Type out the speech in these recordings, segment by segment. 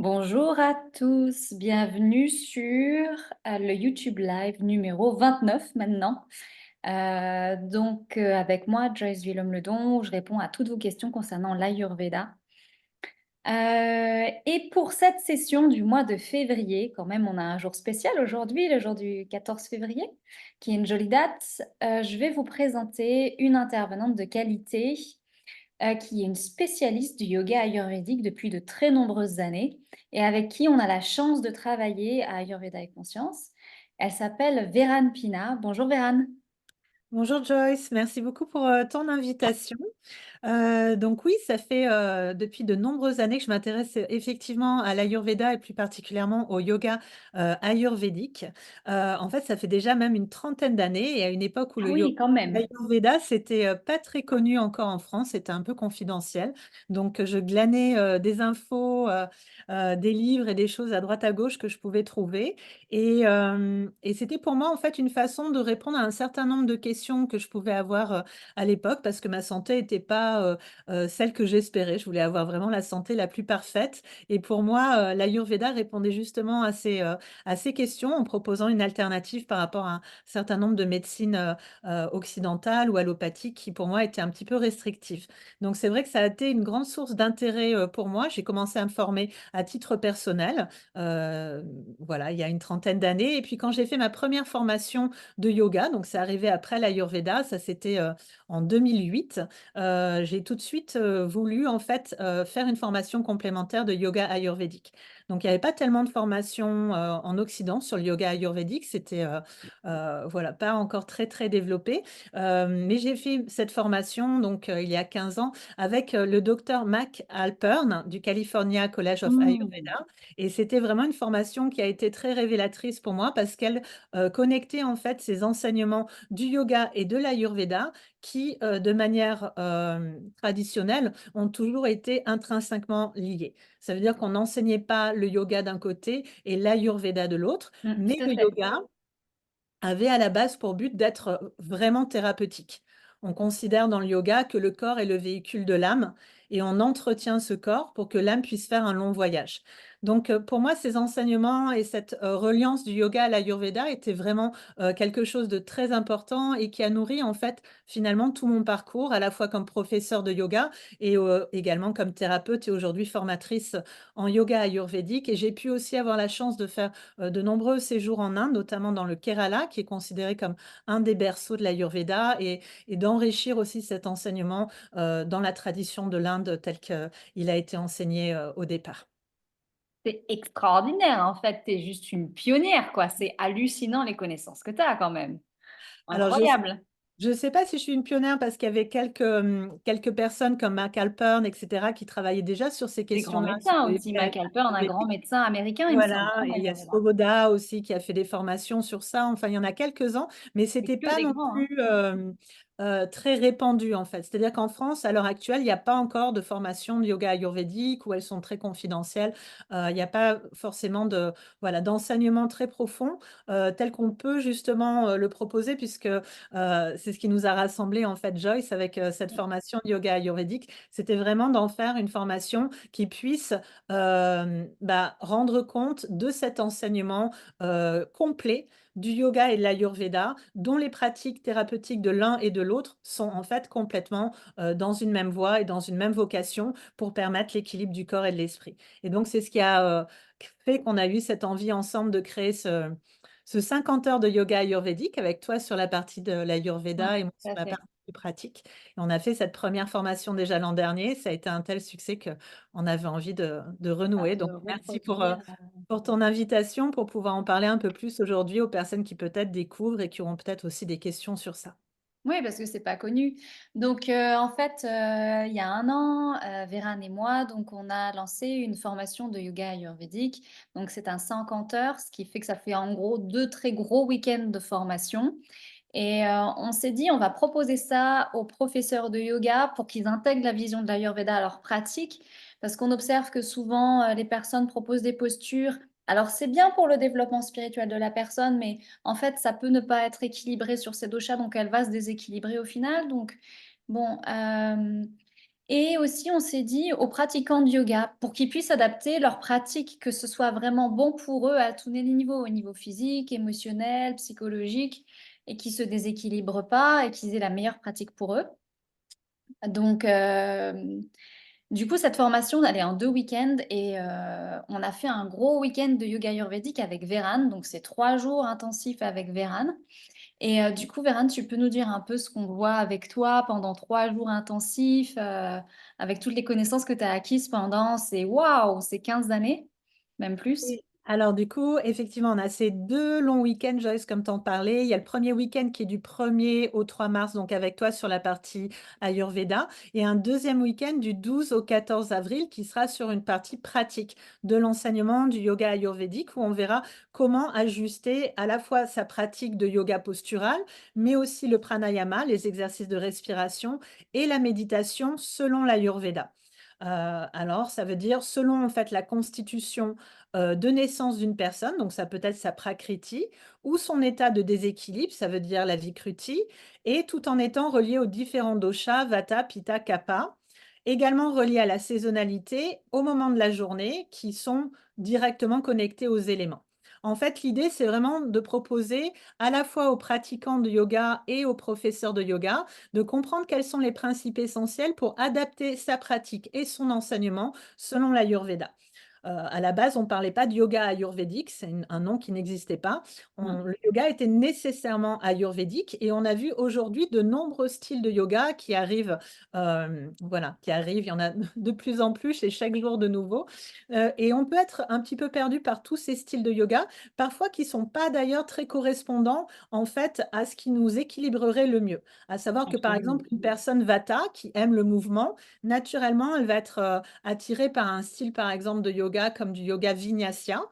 Bonjour à tous, bienvenue sur le YouTube Live numéro 29 maintenant. Avec moi, Joyce Villaume-Ledon, où je réponds à toutes vos questions concernant l'Ayurveda. Et pour cette session du mois de février, quand même, on a un jour spécial aujourd'hui, le jour du 14 février, qui est une jolie date. Je vais vous présenter une intervenante de qualité qui est une spécialiste du yoga ayurvédique depuis de très nombreuses années et avec qui on a la chance de travailler à Ayurveda et Conscience. Elle s'appelle Véran Pina. Bonjour Véran. Bonjour Joyce, merci beaucoup pour ton invitation. Donc oui, ça fait depuis de nombreuses années que je m'intéresse effectivement à l'Ayurveda et plus particulièrement au yoga ayurvédique. En fait, ça fait déjà même une trentaine d'années et à une époque où Ah le yoga oui, quand même. Ayurveda, c'était pas très connu encore en France, c'était un peu confidentiel. Donc je glanais des infos, des livres et des choses à droite à gauche que je pouvais trouver. Et c'était pour moi en fait une façon de répondre à un certain nombre de questions que je pouvais avoir à l'époque parce que ma santé n'était pas celle que j'espérais. Je voulais avoir vraiment la santé la plus parfaite. Et pour moi, l'Ayurveda répondait justement à ces questions en proposant une alternative par rapport à un certain nombre de médecines occidentales ou allopathiques qui pour moi étaient un petit peu restrictives. Donc c'est vrai que ça a été une grande source d'intérêt pour moi. J'ai commencé à me former à titre personnel, euh, voilà, il y a une trentaine d'années. Et puis quand j'ai fait ma première formation de yoga, donc c'est arrivé après l'Ayurveda, ça c'était en 2008. J'ai tout de suite voulu en fait faire une formation complémentaire de yoga ayurvédique. Donc il n'y avait pas tellement de formations en Occident sur le yoga ayurvédique, c'était voilà, pas encore très très développé. Mais j'ai fait cette formation donc il y a 15 ans avec le docteur Mac Alpern du California College of Hmm. Ayurveda. Et c'était vraiment une formation qui a été très révélatrice pour moi parce qu'elle connectait en fait ces enseignements du yoga et de l'Ayurveda qui, de manière traditionnelle, ont toujours été intrinsèquement liés. Ça veut dire qu'on n'enseignait pas le yoga d'un côté et l'Ayurveda de l'autre, mais Tout à le fait. yoga avait à la base pour but d'être vraiment thérapeutique. On considère dans le yoga que le corps est le véhicule de l'âme et on entretient ce corps pour que l'âme puisse faire un long voyage. Donc pour moi, ces enseignements et cette reliance du yoga à l'Ayurveda étaient vraiment quelque chose de très important et qui a nourri en fait finalement tout mon parcours, à la fois comme professeur de yoga et également comme thérapeute et aujourd'hui formatrice en yoga ayurvédique. Et j'ai pu aussi avoir la chance de faire de nombreux séjours en Inde, notamment dans le Kerala, qui est considéré comme un des berceaux de l'Ayurveda, et d'enrichir aussi cet enseignement dans la tradition de l'Inde tel qu'il a été enseigné au départ. C'est extraordinaire en fait, tu es juste une pionnière quoi. C'est hallucinant les connaissances que tu as quand même. Alors, Incroyable. je ne sais pas si je suis une pionnière parce qu'il y avait quelques personnes comme Mark Alpern, etc., qui travaillaient déjà sur ces Des grands questions-là, sur médecins le aussi. Mac Alpern, un grand ayurvédique. médecin américain, il me semble, Voilà, hein, et il y a l'Ayurveda. Svoboda aussi qui a fait des formations sur ça. Enfin, il y en a quelques-uns, mais C'est c'était que pas des non grands, hein. plus très répandu en fait. C'est-à-dire qu'en France, à l'heure actuelle, il n'y a pas encore de formation de yoga ayurvédique où elles sont très confidentielles. Il n'y a pas forcément de voilà d'enseignement très profond tel qu'on peut justement le proposer puisque c'est ce qui nous a rassemblés en fait, Joyce, avec cette formation de yoga ayurvédique. C'était vraiment d'en faire une formation qui puisse rendre compte de cet enseignement complet du yoga et de l'Ayurveda, dont les pratiques thérapeutiques de l'un et de l'autre sont en fait complètement dans une même voie et dans une même vocation pour permettre l'équilibre du corps et de l'esprit. Et donc, c'est ce qui a fait qu'on a eu cette envie ensemble de créer ce 50 heures de yoga ayurvédique avec toi sur la partie de l'Ayurveda et moi Tout sur à la fait. partie plus pratique. Et on a fait cette première formation déjà l'an dernier. Ça a été un tel succès qu'on avait envie de renouer. De Donc, merci reproduire. pour ton invitation, pour pouvoir en parler un peu plus aujourd'hui aux personnes qui peut-être découvrent et qui auront peut-être aussi des questions sur ça. Oui, parce que c'est pas connu. En fait, il y a un an, Véran et moi, donc on a lancé une formation de yoga ayurvédique. Donc c'est un 50 heures, ce qui fait que ça fait en gros deux très gros week-ends de formation. Et on s'est dit, on va proposer ça aux professeurs de yoga pour qu'ils intègrent la vision de l'Ayurveda à leur pratique, parce qu'on observe que souvent les personnes proposent des postures. Alors c'est bien pour le développement spirituel de la personne, mais en fait ça peut ne pas être équilibré sur ses doshas, donc elle va se déséquilibrer au final. Donc bon, Et aussi, on s'est dit aux pratiquants de yoga, pour qu'ils puissent adapter leur pratique, que ce soit vraiment bon pour eux à tous les niveaux, au niveau physique, émotionnel, psychologique, et qu'ils se déséquilibrent pas et qu'ils aient la meilleure pratique pour eux. Donc, du coup, cette formation, elle est en 2 week-ends et on a fait un gros week-end de yoga ayurvédique avec Véran. Donc, c'est 3 jours intensifs avec Véran. Et du coup, Véran, tu peux nous dire un peu ce qu'on voit avec toi pendant 3 jours intensifs, avec toutes les connaissances que tu as acquises pendant ces, waouh, ces 15 années, même plus? Oui. Alors du coup, effectivement, on a ces 2 longs week-ends, Joyce, comme t'en parlais. Il y a le premier week-end qui est du 1er au 3 mars, donc avec toi sur la partie Ayurveda, et un deuxième week-end du 12 au 14 avril qui sera sur une partie pratique de l'enseignement du yoga ayurvédique où on verra comment ajuster à la fois sa pratique de yoga postural, mais aussi le pranayama, les exercices de respiration et la méditation selon l'Ayurveda. Alors, ça veut dire selon en fait la constitution de naissance d'une personne, donc ça peut être sa prakriti, ou son état de déséquilibre, ça veut dire la vikruti, et tout en étant relié aux différents doshas, vata, pitta, kapha, également relié à la saisonnalité au moment de la journée, qui sont directement connectés aux éléments. En fait, l'idée, c'est vraiment de proposer à la fois aux pratiquants de yoga et aux professeurs de yoga de comprendre quels sont les principes essentiels pour adapter sa pratique et son enseignement selon l'Ayurveda. À la base, on ne parlait pas de yoga ayurvédique, c'est un nom qui n'existait pas. Le yoga était nécessairement ayurvédique et on a vu aujourd'hui de nombreux styles de yoga qui arrivent, voilà, qui arrivent. Il y en a de plus en plus et chaque jour de nouveau. Et on peut être un petit peu perdu par tous ces styles de yoga, parfois qui ne sont pas d'ailleurs très correspondants en fait à ce qui nous équilibrerait le mieux. À savoir que par Absolument. exemple, une personne vata qui aime le mouvement, naturellement, elle va être attirée par un style, par exemple, de yoga comme du yoga vinyasa.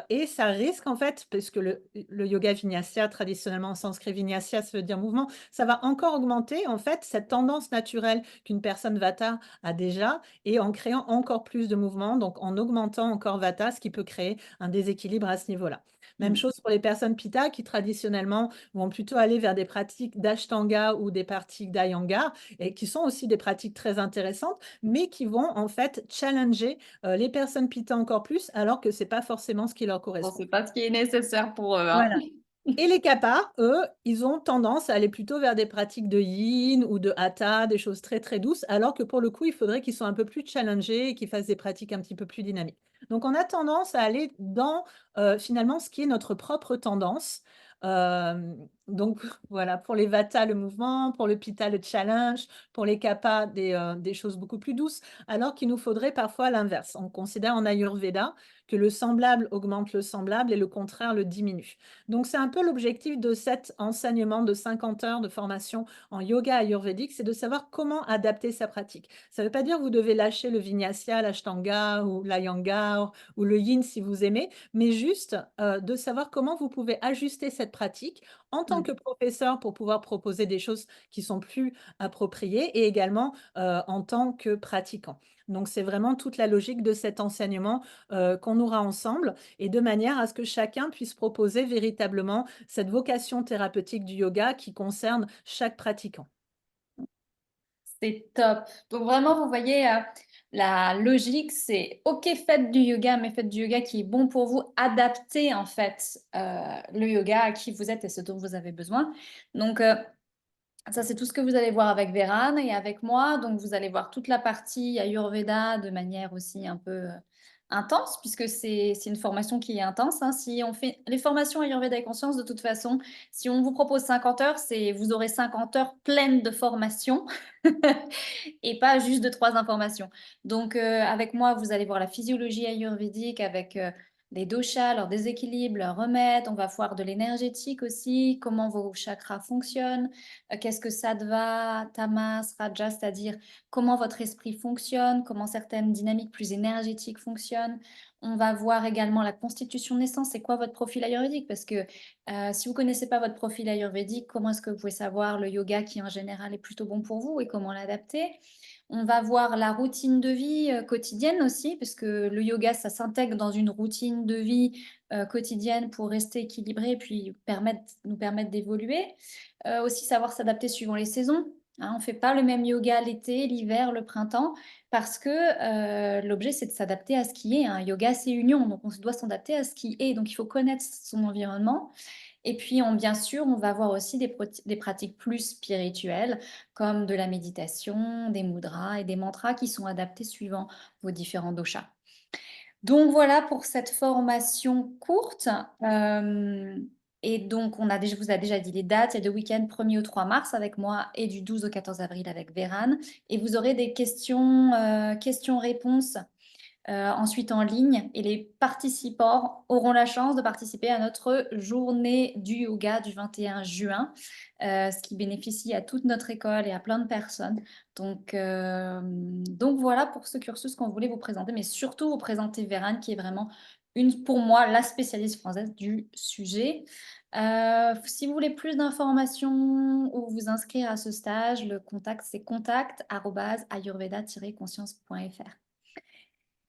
Et ça risque, en fait, parce que le yoga vinyasa, traditionnellement en sanskrit, vinyasa, ça veut dire mouvement, ça va encore augmenter, en fait, cette tendance naturelle qu'une personne vata a déjà et en créant encore plus de mouvements, donc en augmentant encore vata, ce qui peut créer un déséquilibre à ce niveau-là. Même Mm. chose pour les personnes pitta qui traditionnellement vont plutôt aller vers des pratiques d'ashtanga ou des pratiques d'iyengar et qui sont aussi des pratiques très intéressantes, mais qui vont en fait challenger les personnes pitta encore plus, alors que c'est pas forcément ce qui leur Bon, correspond. c'est pas ce qui est nécessaire pour eux, hein. Voilà. Et les kappas, eux, ils ont tendance à aller plutôt vers des pratiques de yin ou de hatha, des choses très très douces, alors que pour le coup, il faudrait qu'ils soient un peu plus challengés et qu'ils fassent des pratiques un petit peu plus dynamiques. Donc, on a tendance à aller dans finalement ce qui est notre propre tendance. Donc, voilà, pour les vata, le mouvement, pour le pitta, le challenge, pour les kappas, des choses beaucoup plus douces, alors qu'il nous faudrait parfois l'inverse. On considère en Ayurveda que le semblable augmente le semblable et le contraire le diminue. Donc, c'est un peu l'objectif de cet enseignement de 50 heures de formation en yoga ayurvédique, c'est de savoir comment adapter sa pratique. Ça ne veut pas dire que vous devez lâcher le vinyasa, l'ashtanga ou l'iyengar ou le yin si vous aimez, mais juste de savoir comment vous pouvez ajuster cette pratique en tant que Mm. professeur pour pouvoir proposer des choses qui sont plus appropriées et également en tant que pratiquant. Donc, c'est vraiment toute la logique de cet enseignement qu'on aura ensemble et de manière à ce que chacun puisse proposer véritablement cette vocation thérapeutique du yoga qui concerne chaque pratiquant. C'est top. Donc vraiment, vous voyez, la logique, c'est OK, faites du yoga, mais faites du yoga qui est bon pour vous. Adaptez en fait le yoga à qui vous êtes et ce dont vous avez besoin. Donc ça, c'est tout ce que vous allez voir avec Véran et avec moi. Donc vous allez voir toute la partie Ayurveda de manière aussi un peu intense, puisque c'est une formation qui est intense, hein. Si on fait les formations Ayurveda et conscience, de toute façon, si on vous propose 50 heures, c'est vous aurez 50 heures pleines de formation et pas juste de 3 informations. Donc, avec moi, vous allez voir la physiologie ayurvédique avec les doshas, leur déséquilibre, leurs remèdes. On va voir de l'énergétique aussi, comment vos chakras fonctionnent, qu'est-ce que sattva, tamas, rajas, c'est-à-dire comment votre esprit fonctionne, comment certaines dynamiques plus énergétiques fonctionnent. On va voir également la constitution de naissance, c'est quoi votre profil ayurvédique, parce que si vous ne connaissez pas votre profil ayurvédique, comment est-ce que vous pouvez savoir le yoga qui en général est plutôt bon pour vous et comment l'adapter? On va voir la routine de vie quotidienne aussi, parce que le yoga, ça s'intègre dans une routine de vie quotidienne pour rester équilibré et puis nous permettre d'évoluer. Aussi savoir s'adapter suivant les saisons. Hein, on ne fait pas le même yoga l'été, l'hiver, le printemps, parce que l'objet, c'est de s'adapter à ce qui est. Un yoga, c'est union, donc on se doit s'adapter à ce qui est. Donc il faut connaître son environnement. Et puis, bien sûr, on va avoir aussi des pratiques plus spirituelles, comme de la méditation, des mudras et des mantras qui sont adaptés suivant vos différents doshas. Donc voilà pour cette formation courte. Et donc je vous a déjà dit les dates, c'est le week-end 1er au 3 mars avec moi et du 12 au 14 avril avec Véran. Et vous aurez des questions-réponses ensuite en ligne et les participants auront la chance de participer à notre journée du yoga du 21 juin, ce qui bénéficie à toute notre école et à plein de personnes. Donc voilà pour ce cursus qu'on voulait vous présenter, mais surtout vous présenter Vérane qui est vraiment pour moi, la spécialiste française du sujet. Si vous voulez plus d'informations ou vous inscrire à ce stage, le contact c'est contact@ayurveda-conscience.fr.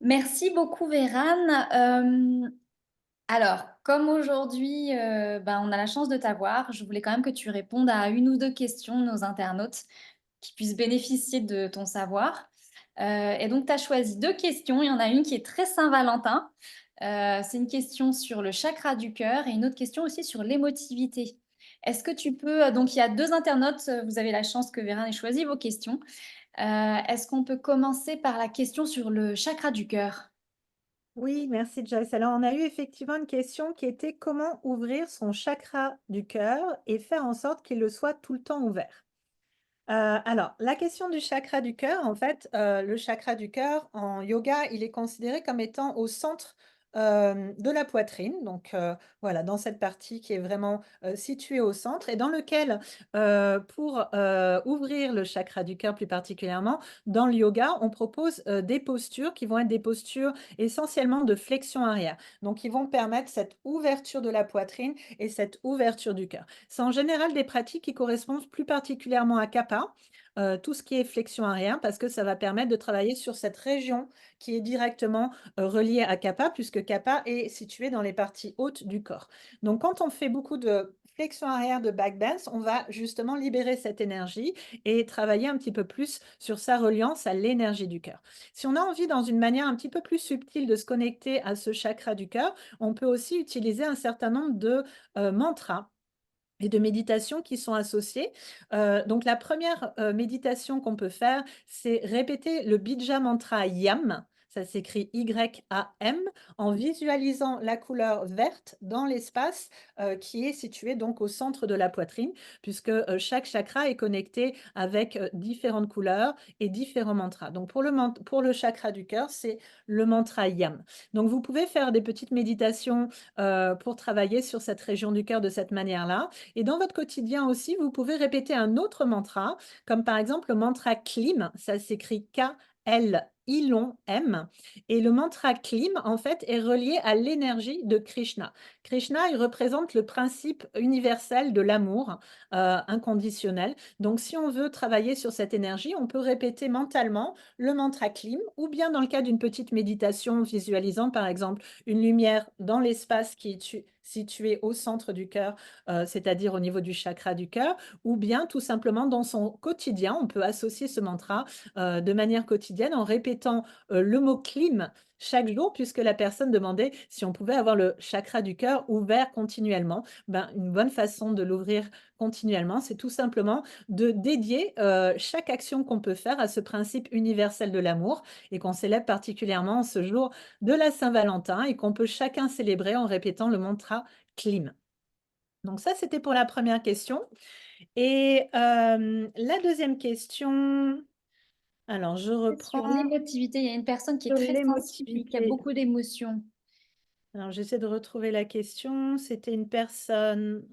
Merci beaucoup Véran. Alors, comme aujourd'hui, on a la chance de t'avoir, je voulais quand même que tu répondes à une ou 2 questions de nos internautes qui puissent bénéficier de ton savoir. Et donc tu as choisi 2 questions. Il y en a une qui est très Saint-Valentin. C'est une question sur le chakra du cœur et une autre question aussi sur l'émotivité. Est-ce que tu peux, donc il y a 2 internautes, vous avez la chance que Véran ait choisi vos questions. Est-ce qu'on peut commencer par la question sur le chakra du cœur? Oui, merci Joyce. Alors, on a eu effectivement une question qui était comment ouvrir son chakra du cœur et faire en sorte qu'il le soit tout le temps ouvert. Alors, la question du chakra du cœur, en fait, le chakra du cœur en yoga, il est considéré comme étant au centre, de la poitrine. Donc, voilà, dans cette partie qui est vraiment, située au centre et dans lequel, pour, ouvrir le chakra du cœur plus particulièrement, dans le yoga, on propose, des postures qui vont être des postures essentiellement de flexion arrière. Donc, ils vont permettre cette ouverture de la poitrine et cette ouverture du cœur. C'est en général des pratiques qui correspondent plus particulièrement à Kapha, tout ce qui est flexion arrière, parce que ça va permettre de travailler sur cette région qui est directement, reliée à Kapha, puisque Kapha est situé dans les parties hautes du corps. Donc quand on fait beaucoup de flexion arrière, de back bends, on va justement libérer cette énergie et travailler un petit peu plus sur sa reliance à l'énergie du cœur. Si on a envie, dans une manière un petit peu plus subtile, de se connecter à ce chakra du cœur, on peut aussi utiliser un certain nombre de, mantras et de méditations qui sont associées. Donc la première méditation qu'on peut faire, c'est répéter le bija mantra YAM, ça s'écrit Y-A-M, en visualisant la couleur verte dans l'espace qui est situé donc au centre de la poitrine, puisque chaque chakra est connecté avec différentes couleurs et différents mantras. Donc pour le chakra du cœur, c'est le mantra YAM. Donc vous pouvez faire des petites méditations pour travailler sur cette région du cœur de cette manière-là. Et dans votre quotidien aussi, vous pouvez répéter un autre mantra, comme par exemple le mantra Klim, ça s'écrit K-L-I long M. Et le mantra Klim, en fait, est relié à l'énergie de Krishna. Krishna, il représente le principe universel de l'amour inconditionnel. Donc, si on veut travailler sur cette énergie, on peut répéter mentalement le mantra Klim, ou bien dans le cas d'une petite méditation visualisant, par exemple, une lumière dans l'espace qui est situé au centre du cœur, c'est-à-dire au niveau du chakra du cœur, ou bien tout simplement dans son quotidien, on peut associer ce mantra de manière quotidienne en répétant le mot clim chaque jour, puisque la personne demandait si on pouvait avoir le chakra du cœur ouvert continuellement. Ben, une bonne façon de l'ouvrir continuellement, c'est tout simplement de dédier chaque action qu'on peut faire à ce principe universel de l'amour et qu'on célèbre particulièrement ce jour de la Saint-Valentin et qu'on peut chacun célébrer en répétant le mantra clim. Donc ça, c'était pour la première question et la deuxième question, alors je Sur reprends l'émotivité, il y a une personne qui est sur très sensible et qui a l'émotivité. beaucoup d'émotions. Alors j'essaie de retrouver la question. C'était une personne,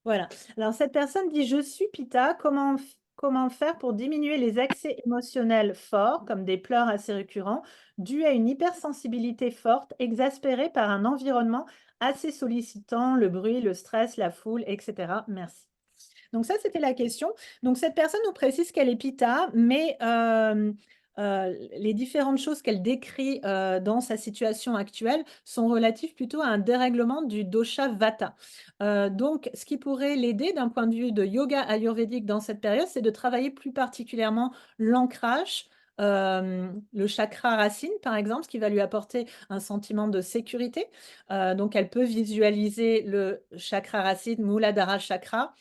voilà. Alors cette personne dit: «Je suis Pitta, comment faire pour diminuer les accès émotionnels forts, comme des pleurs assez récurrents, dus à une hypersensibilité forte, exaspérée par un environnement assez sollicitant, le bruit, le stress, la foule et cetera? Merci». Donc ça, c'était la question. Donc cette personne nous précise qu'elle est Pitta, mais les différentes choses qu'elle décrit, dans sa situation actuelle sont relatives plutôt à un dérèglement du dosha Vata. Donc ce qui pourrait l'aider d'un point de vue de yoga ayurvédique dans cette période, c'est de travailler plus particulièrement l'ancrage, le chakra racine, par exemple, ce qui va lui apporter un sentiment de sécurité. Donc elle peut visualiser le chakra racine, Muladhara chakra,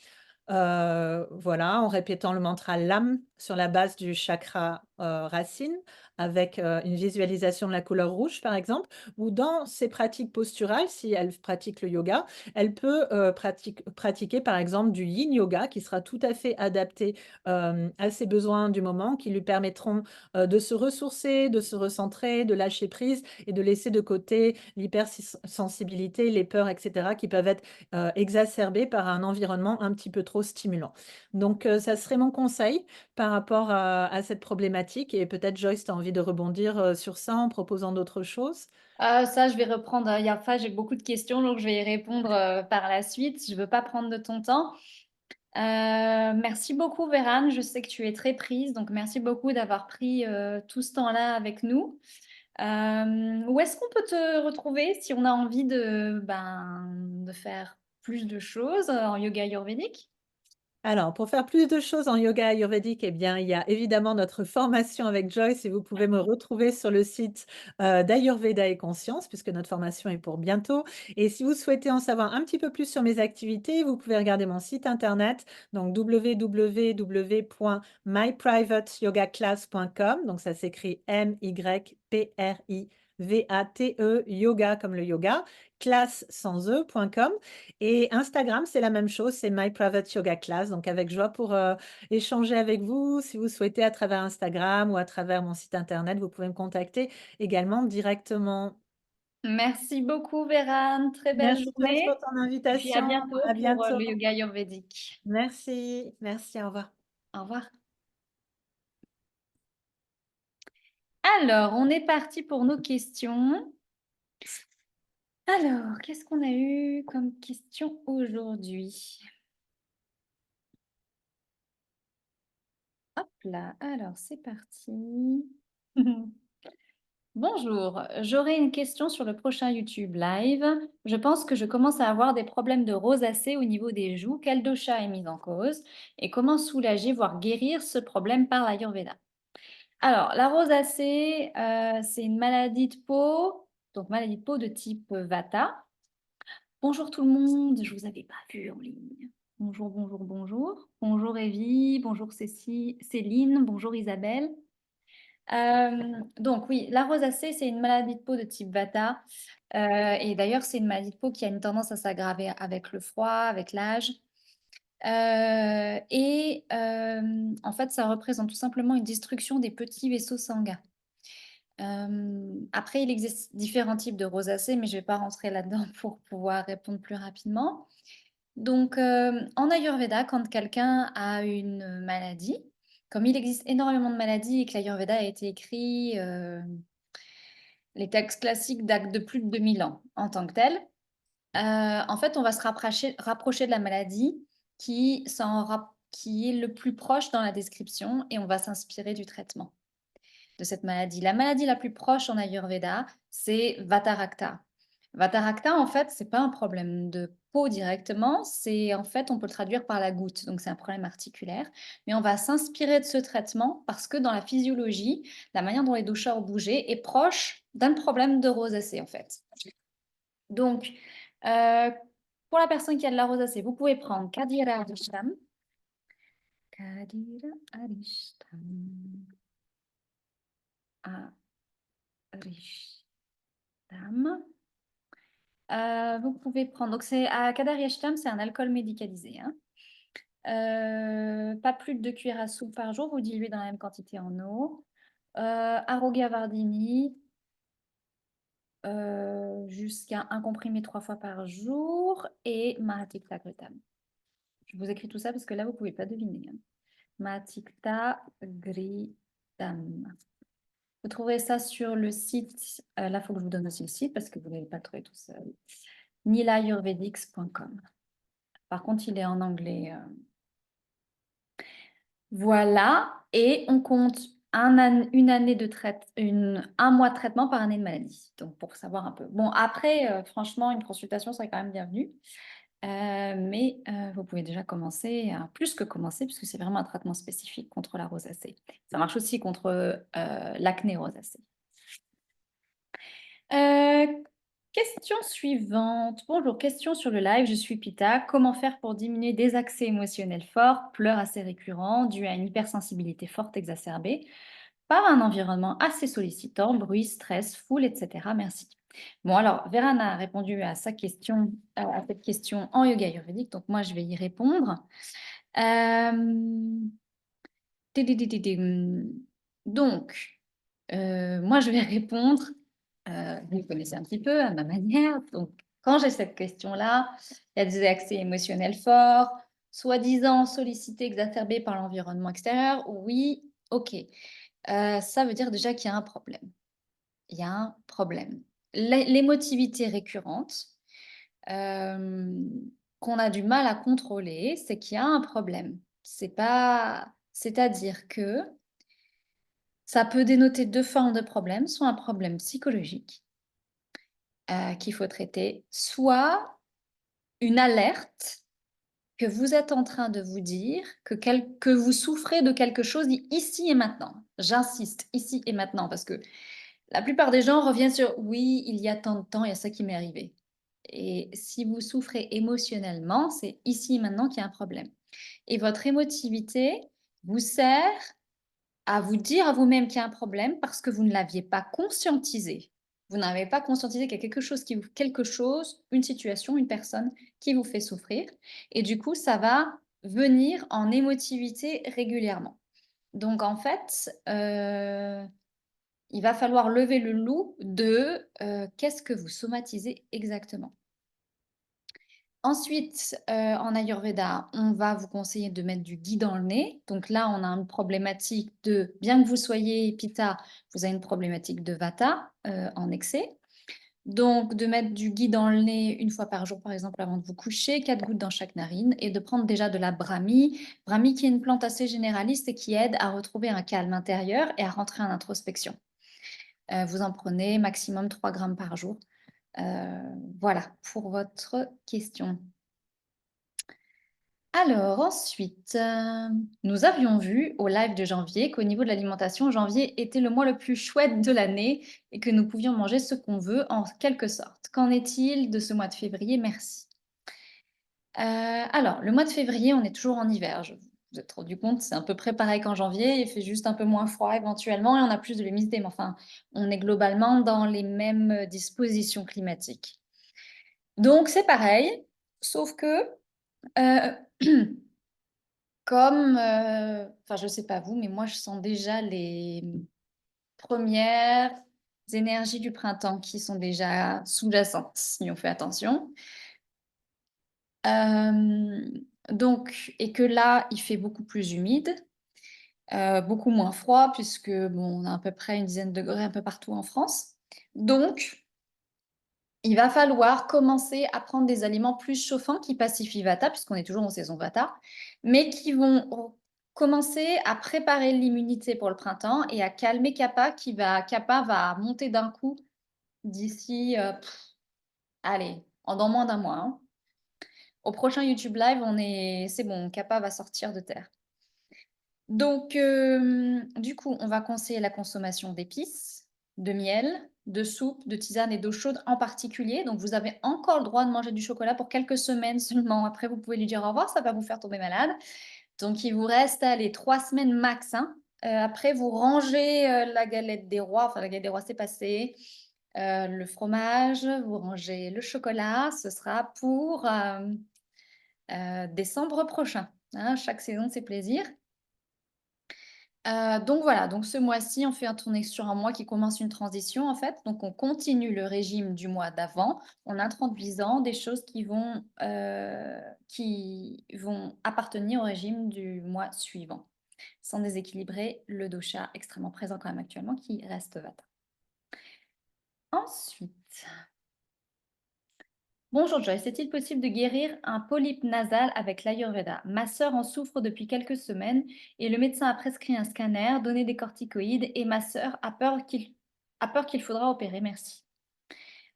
voilà, en répétant le mantra LAM sur la base du chakra, racine avec, une visualisation de la couleur rouge, par exemple, ou dans ses pratiques posturales, si elle pratique le yoga, elle peut, pratiquer, par exemple, du yin yoga qui sera tout à fait adapté, à ses besoins du moment, qui lui permettront, de se ressourcer, de se recentrer, de lâcher prise et de laisser de côté l'hypersensibilité, les peurs et cetera qui peuvent être exacerbé par un environnement un petit peu trop stimulant. Donc, ça serait mon conseil par rapport à cette problématique et peut-être Joyce, tu as envie de rebondir, sur ça en proposant d'autres choses? Ça, je vais reprendre. Yafa, j'ai beaucoup de questions, donc je vais y répondre par la suite. Je ne veux pas prendre de ton temps. Merci beaucoup, Vérane. Je sais que tu es très prise, donc merci beaucoup d'avoir pris tout ce temps-là avec nous. Où est-ce qu'on peut te retrouver si on a envie de faire plus de choses en yoga ayurvédique? Alors, pour faire plus de choses en yoga ayurvédique, eh bien, il y a évidemment notre formation avec Joyce et vous pouvez me retrouver sur le site, d'Ayurveda et Conscience puisque notre formation est pour bientôt et si vous souhaitez en savoir un petit peu plus sur mes activités, vous pouvez regarder mon site internet, donc www.myprivateyogaclass.com, donc ça s'écrit MYPRIVATE, yoga comme le yoga, classe sans e.com et Instagram, c'est la même chose, c'est My Private Yoga Class. Donc, avec joie pour échanger avec vous. Si vous souhaitez à travers Instagram ou à travers mon site internet, vous pouvez me contacter également directement. Merci beaucoup, Vérane. Très belle Merci Joyce pour journée. ton Et puis à invitation. bientôt À pour bientôt. le yoga ayurvédique. Merci. Merci. Au revoir. Au revoir. Alors, on est parti pour nos questions. Alors, qu'est-ce qu'on a eu comme question aujourd'hui? Hop là, alors c'est parti. Bonjour, j'aurais une question sur le prochain YouTube Live. Je pense que je commence à avoir des problèmes de rosacée au niveau des joues. Quel dosha est mis en cause? Et comment soulager, voire guérir ce problème par l'Ayurveda? Alors, la rosacée, c'est une maladie de peau, donc maladie de peau de type Vata. Bonjour tout le monde, je vous avais pas vu en ligne. Bonjour, bonjour, bonjour. Bonjour Evie, bonjour Céline, bonjour Isabelle. Donc oui, la rosacée, c'est une maladie de peau de type Vata. Et d'ailleurs, c'est une maladie de peau qui a une tendance à s'aggraver avec le froid, avec l'âge. En fait, ça représente tout simplement une destruction des petits vaisseaux sanguins. Après, il existe différents types de rosacée, mais je ne vais pas rentrer là-dedans pour pouvoir répondre plus rapidement. Donc, en Ayurveda, quand quelqu'un a une maladie, comme il existe énormément de maladies et que l'Ayurveda a été écrit, les textes classiques datent de plus de 2000 ans en tant que tel. En fait, on va se rapprocher de la maladie qui est le plus proche dans la description et on va s'inspirer du traitement de cette maladie. La maladie la plus proche en Ayurveda, c'est Vata Rakta. Vata Rakta, en fait, c'est pas un problème de peau directement, c'est en fait, on peut le traduire par la goutte, donc c'est un problème articulaire. Mais on va s'inspirer de ce traitement parce que dans la physiologie, la manière dont les doshas ont bougé est proche d'un problème de rosacée, en fait. Donc, euh, pour la personne qui a de la rosacée, vous pouvez prendre Kadira Arishtam. Kadira Arishtam. Arishtam. Vous pouvez prendre, donc c'est à Kadar Yashtam, c'est un alcool médicalisé, hein. Pas plus de 2 cuillères à soupe par jour, vous diluez dans la même quantité en eau. Arogya Vardini, jusqu'à un comprimé 3 fois par jour et Mahatikta Gritam. Je vous écris tout ça parce que là, vous ne pouvez pas deviner, hein. Mahatikta Gritam. Vous trouverez ça sur le site, là, il faut que je vous donne aussi le site parce que vous n'allez pas trouver tout seul. nilayurvedics.com. Par contre, il est en anglais. Voilà, et on compte une année de un mois de traitement par année de maladie. Donc pour savoir un peu. Bon après, franchement, une consultation serait quand même bienvenue. Mais vous pouvez déjà commencer, plus que commencer, puisque c'est vraiment un traitement spécifique contre la rosacée. Ça marche aussi contre, l'acné rosacée. Question suivante. Bonjour, question sur le live. Je suis Pita. Comment faire pour diminuer des accès émotionnels forts, pleurs assez récurrents, dus à une hypersensibilité forte exacerbée par un environnement assez sollicitant, bruit, stress, foule, etc. Merci. Bon, alors, Verana a répondu à sa question, à cette question en yoga ayurvédique, donc moi, je vais y répondre. Donc, moi, je vais répondre, vous me connaissez un petit peu à ma manière. Donc, quand j'ai cette question-là, il y a des accès émotionnels forts, soi-disant sollicités, exacerbés par l'environnement extérieur. Oui, ok. Ça veut dire déjà qu'il y a un problème. Il y a un problème. L'émotivité récurrente, qu'on a du mal à contrôler, c'est qu'il y a un problème. C'est-à-dire que ça peut dénoter 2 formes de problèmes, soit un problème psychologique, qu'il faut traiter, soit une alerte que vous êtes en train de vous dire que vous souffrez de quelque chose ici et maintenant. J'insiste, ici et maintenant, parce que la plupart des gens reviennent sur: «Oui, il y a tant de temps, il y a ça qui m'est arrivé» et si vous souffrez émotionnellement, c'est ici et maintenant qu'il y a un problème et votre émotivité vous sert à vous dire à vous-même qu'il y a un problème parce que vous ne l'aviez pas conscientisé. Vous n'avez pas conscientisé qu'il y a quelque chose, une situation, une personne qui vous fait souffrir et du coup, ça va venir en émotivité régulièrement. Donc en fait, il va falloir lever le loup de, qu'est-ce que vous somatisez exactement? Ensuite, en ayurveda, on va vous conseiller de mettre du ghee dans le nez. Donc là, on a une problématique de bien que vous soyez pitta, vous avez une problématique de vata, en excès. Donc de mettre du ghee dans le nez une fois par jour, par exemple, avant de vous coucher, 4 gouttes dans chaque narine et de prendre déjà de la brahmi. Brahmi qui est une plante assez généraliste et qui aide à retrouver un calme intérieur et à rentrer en introspection. Vous en prenez maximum 3 grammes par jour. Voilà pour votre question. Alors ensuite, nous avions vu au live de janvier qu'au niveau de l'alimentation, janvier était le mois le plus chouette de l'année et que nous pouvions manger ce qu'on veut en quelque sorte. Qu'en est-il de ce mois de février? Merci. Alors le mois de février, on est toujours en hiver. Vous êtes rendu compte, c'est à peu près pareil qu'en janvier, il fait juste un peu moins froid éventuellement et on a plus de l'humidité, mais enfin, on est globalement dans les mêmes, dispositions climatiques. Donc c'est pareil, sauf que, heu comme, enfin, je sais pas vous, mais moi, je sens déjà les premières énergies du printemps qui sont déjà sous-jacentes, si on fait attention. Donc et que là, il fait beaucoup plus humide, beaucoup moins froid puisque, bon, on a à peu près une dizaine de degrés un peu partout en France. Donc il va falloir commencer à prendre des aliments plus chauffants qui pacifient Vata, puisqu'on est toujours en saison Vata, mais qui vont commencer à préparer l'immunité pour le printemps et à calmer Kapha va monter d'un coup d'ici, allez, dans moins d'un mois, hein. Au prochain YouTube Live, c'est bon, Kapha va sortir de terre. Donc, du coup, on va conseiller la consommation d'épices, de miel, de soupe, de tisane et d'eau chaude en particulier. Donc, vous avez encore le droit de manger du chocolat pour quelques semaines seulement. Après, vous pouvez lui dire au revoir, ça va vous faire tomber malade. Donc, il vous reste, allez, 3 semaines max, hein. Après, vous rangez, la galette des rois, enfin la galette des rois, c'est passé, le fromage, vous rangez le chocolat. Ce sera pour, décembre prochain, hein. Chaque saison ses plaisirs. Donc voilà, donc ce mois-ci, on fait un tourner sur un mois qui commence une transition en fait. Donc on continue le régime du mois d'avant en introduisant des choses qui vont appartenir au régime du mois suivant, sans déséquilibrer le dosha extrêmement présent quand même actuellement qui reste Vata. Ensuite Bonjour Joyce, est-il possible de guérir un polype nasal avec l'Ayurveda? Ma sœur en souffre depuis quelques semaines et le médecin a prescrit un scanner, donné des corticoïdes et ma sœur a peur qu'il faudra opérer. Merci.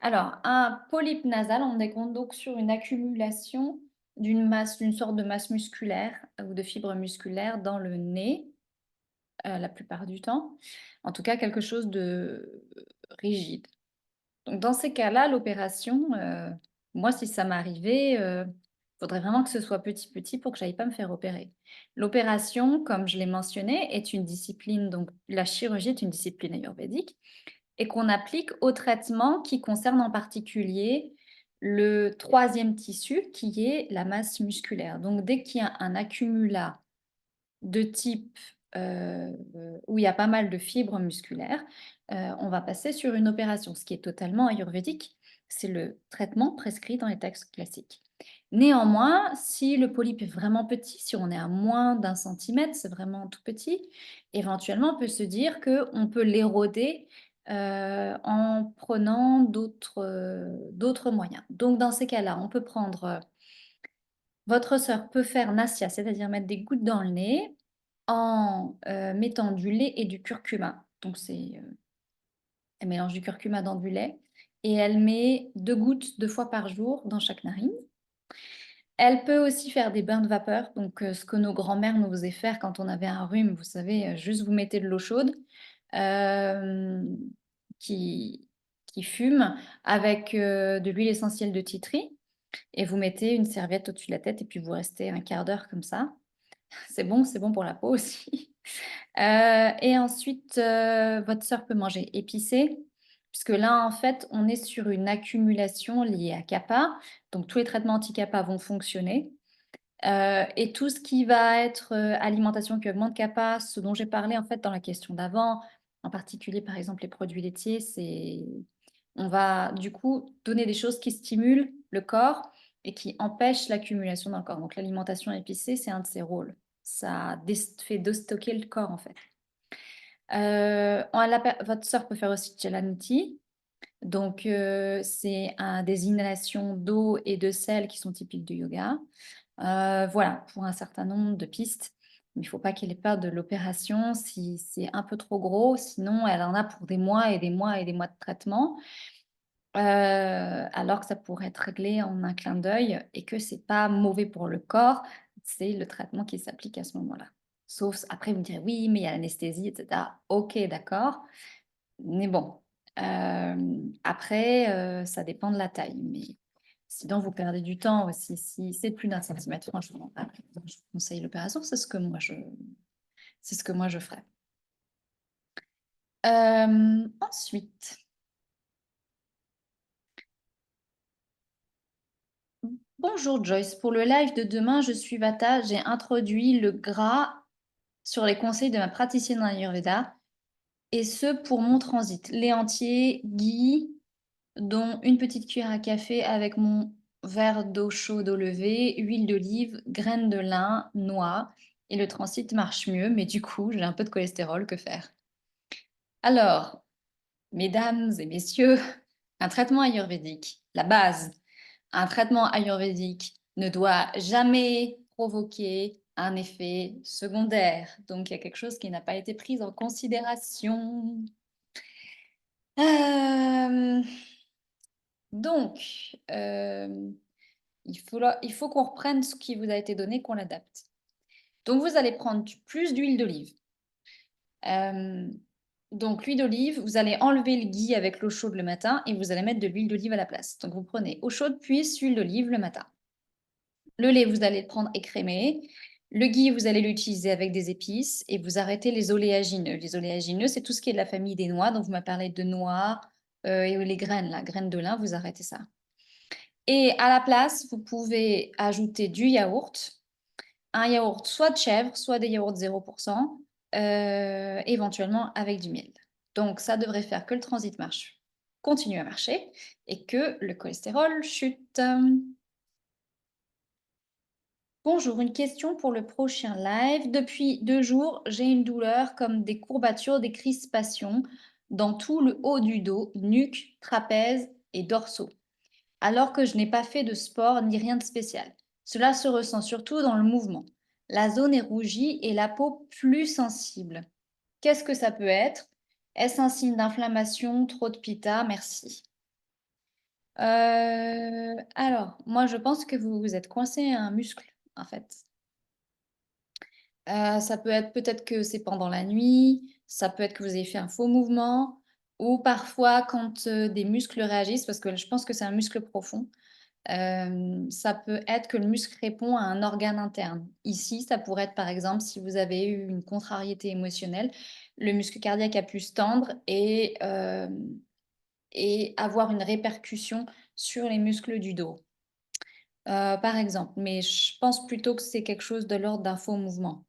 Alors, un polype nasal, on est donc sur une accumulation d'une sorte de masse musculaire ou de fibres musculaires dans le nez, la plupart du temps. En tout cas, quelque chose de rigide. Donc dans ces cas-là, l'opération, moi si ça m'arrivait, faudrait vraiment que ce soit petit, petit pour que j'aille pas me faire opérer. L'opération, comme je l'ai mentionné, est une discipline donc la chirurgie est une discipline ayurvédique et qu'on applique aux traitements qui concernent en particulier le troisième tissu qui est la masse musculaire. Donc dès qu'il y a un accumulat de type, où il y a pas mal de fibres musculaires, on va passer sur une opération, ce qui est totalement ayurvédique. C'est le traitement prescrit dans les textes classiques. Néanmoins, si le polype est vraiment petit, si on est à moins d'un centimètre, c'est vraiment tout petit, éventuellement, on peut se dire qu'on peut l'éroder, en prenant d'autres moyens. Donc dans ces cas-là, on peut prendre, votre sœur peut faire nasya, c'est-à-dire mettre des gouttes dans le nez en, mettant du lait et du curcuma. Donc elle mélange du curcuma dans du lait et elle met 2 gouttes 2 fois par jour dans chaque narine. Elle peut aussi faire des bains de vapeur, donc ce que nos grands-mères nous faisaient faire quand on avait un rhume, vous savez, juste vous mettez de l'eau chaude, hem, qui qui fume avec, de l'huile essentielle de titri et vous mettez une serviette au-dessus de la tête et puis vous restez un quart d'heure comme ça. C'est bon pour la peau aussi. Et ensuite, votre sœur peut manger épicé, puisque là, en fait, on est sur une accumulation liée à kapha, donc tous les traitements anti-kapha vont fonctionner. Et tout ce qui va être, alimentation qui augmente kapha, ce dont j'ai parlé, en fait, dans la question d'avant, en particulier, par exemple, les produits laitiers, on va, du coup, donner des choses qui stimulent le corps et qui empêchent l'accumulation dans le corps. Donc l'alimentation épicée, c'est un de ses rôles. Ça fait déstocker le corps, en fait. Votre sœur peut faire aussi Jalanti. Donc, c'est des inhalations d'eau et de sel qui sont typiques du yoga. Voilà, pour un certain nombre de pistes. Mais il ne faut pas qu'elle ait peur de l'opération si c'est un peu trop gros, sinon elle en a pour des mois et des mois et des mois de traitement, alors que ça pourrait être réglé en un clin d'œil et que c'est pas mauvais pour le corps, c'est le traitement qui s'applique à ce moment-là. Sauf après vous me direz: «Oui, mais il y a l'anesthésie et cetera». OK, d'accord, mais bon, après, ça dépend de la taille, mais sinon vous perdez du temps aussi. Si c'est plus d'un centimètre, franchement, je vous conseille l'opération, c'est ce que moi je ferais. Ensuite, bonjour Joyce, pour le live de demain, je suis Vata, j'ai introduit le gras sur les conseils de ma praticienne en Ayurveda, et ce pour mon transit. Lait entier, ghee, dont une petite cuillère à café avec mon verre d'eau chaude au lever, huile d'olive, graines de lin, noix. Et le transit marche mieux, mais du coup, j'ai un peu de cholestérol, que faire? Alors, mesdames et messieurs, un traitement ayurvédique, la base, un traitement ayurvédique ne doit jamais provoquer un effet secondaire. Donc, il y a quelque chose qui n'a pas été pris en considération. Euh, donc, il faut qu'on reprenne ce qui vous a été donné, qu'on l'adapte. Donc, vous allez prendre plus d'huile d'olive. Donc, l'huile d'olive, vous allez enlever le ghee avec l'eau chaude le matin et vous allez mettre de l'huile d'olive à la place. Donc, vous prenez eau chaude puis huile d'olive le matin. Le lait, vous allez le prendre écrémé. Le ghee, vous allez l'utiliser avec des épices et vous arrêtez les oléagineux. Les oléagineux, c'est tout ce qui est de la famille des noix. Donc, vous m'avez parlé de noix et les graines, la graine de lin, vous arrêtez ça. Et à la place, vous pouvez ajouter du yaourt, un yaourt soit de chèvre, soit des yaourts 0%, éventuellement avec du miel. Donc ça devrait faire que le transit continue à marcher et que le cholestérol chute. Bonjour, une question pour le prochain live. Depuis 2 jours, j'ai une douleur comme des courbatures, des crispations dans tout le haut du dos, nuque, trapèze et dorsaux. alors que je n'ai pas fait de sport ni rien de spécial. Cela se ressent surtout dans le mouvement. La zone est rougie et la peau plus sensible. Qu'est-ce que ça peut être? Est-ce un signe d'inflammation, trop de pita? Merci. Alors, moi, je pense que vous vous êtes coincé un muscle, en fait. Ça peut être peut-être que c'est pendant la nuit, ça peut être que vous avez fait un faux mouvement ou parfois quand, des muscles réagissent, parce que je pense que c'est un muscle profond, ça peut être que le muscle répond à un organe interne. Ici, ça pourrait être, par exemple, si vous avez eu une contrariété émotionnelle, le muscle cardiaque a pu se tendre et avoir une répercussion sur les muscles du dos, par exemple. Mais je pense plutôt que c'est quelque chose de l'ordre d'un faux mouvement.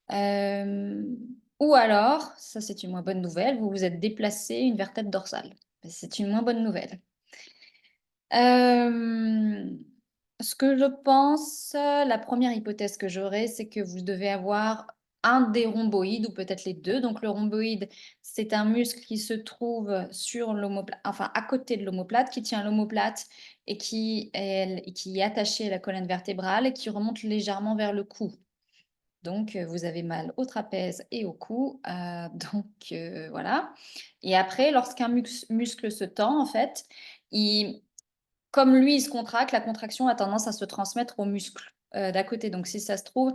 Hem, ou alors, ça c'est une moins bonne nouvelle, vous vous êtes déplacé une vertèbre dorsale. C'est une moins bonne nouvelle. Hem, Ce que je pense, la première hypothèse que j'aurais, c'est que vous devez avoir un des rhomboïdes ou peut-être les 2. Donc le rhomboïde, c'est un muscle qui se trouve sur l'omoplate, enfin à côté de l'omoplate, qui tient l'omoplate et qui est attaché à la colonne vertébrale et qui remonte légèrement vers le cou. Donc, vous avez mal au trapèze et au cou, donc voilà. Et après, lorsqu'un muscle se tend, en fait, il comme lui, il se contracte, la contraction a tendance à se transmettre aux muscles, d'à côté. Donc si ça se trouve,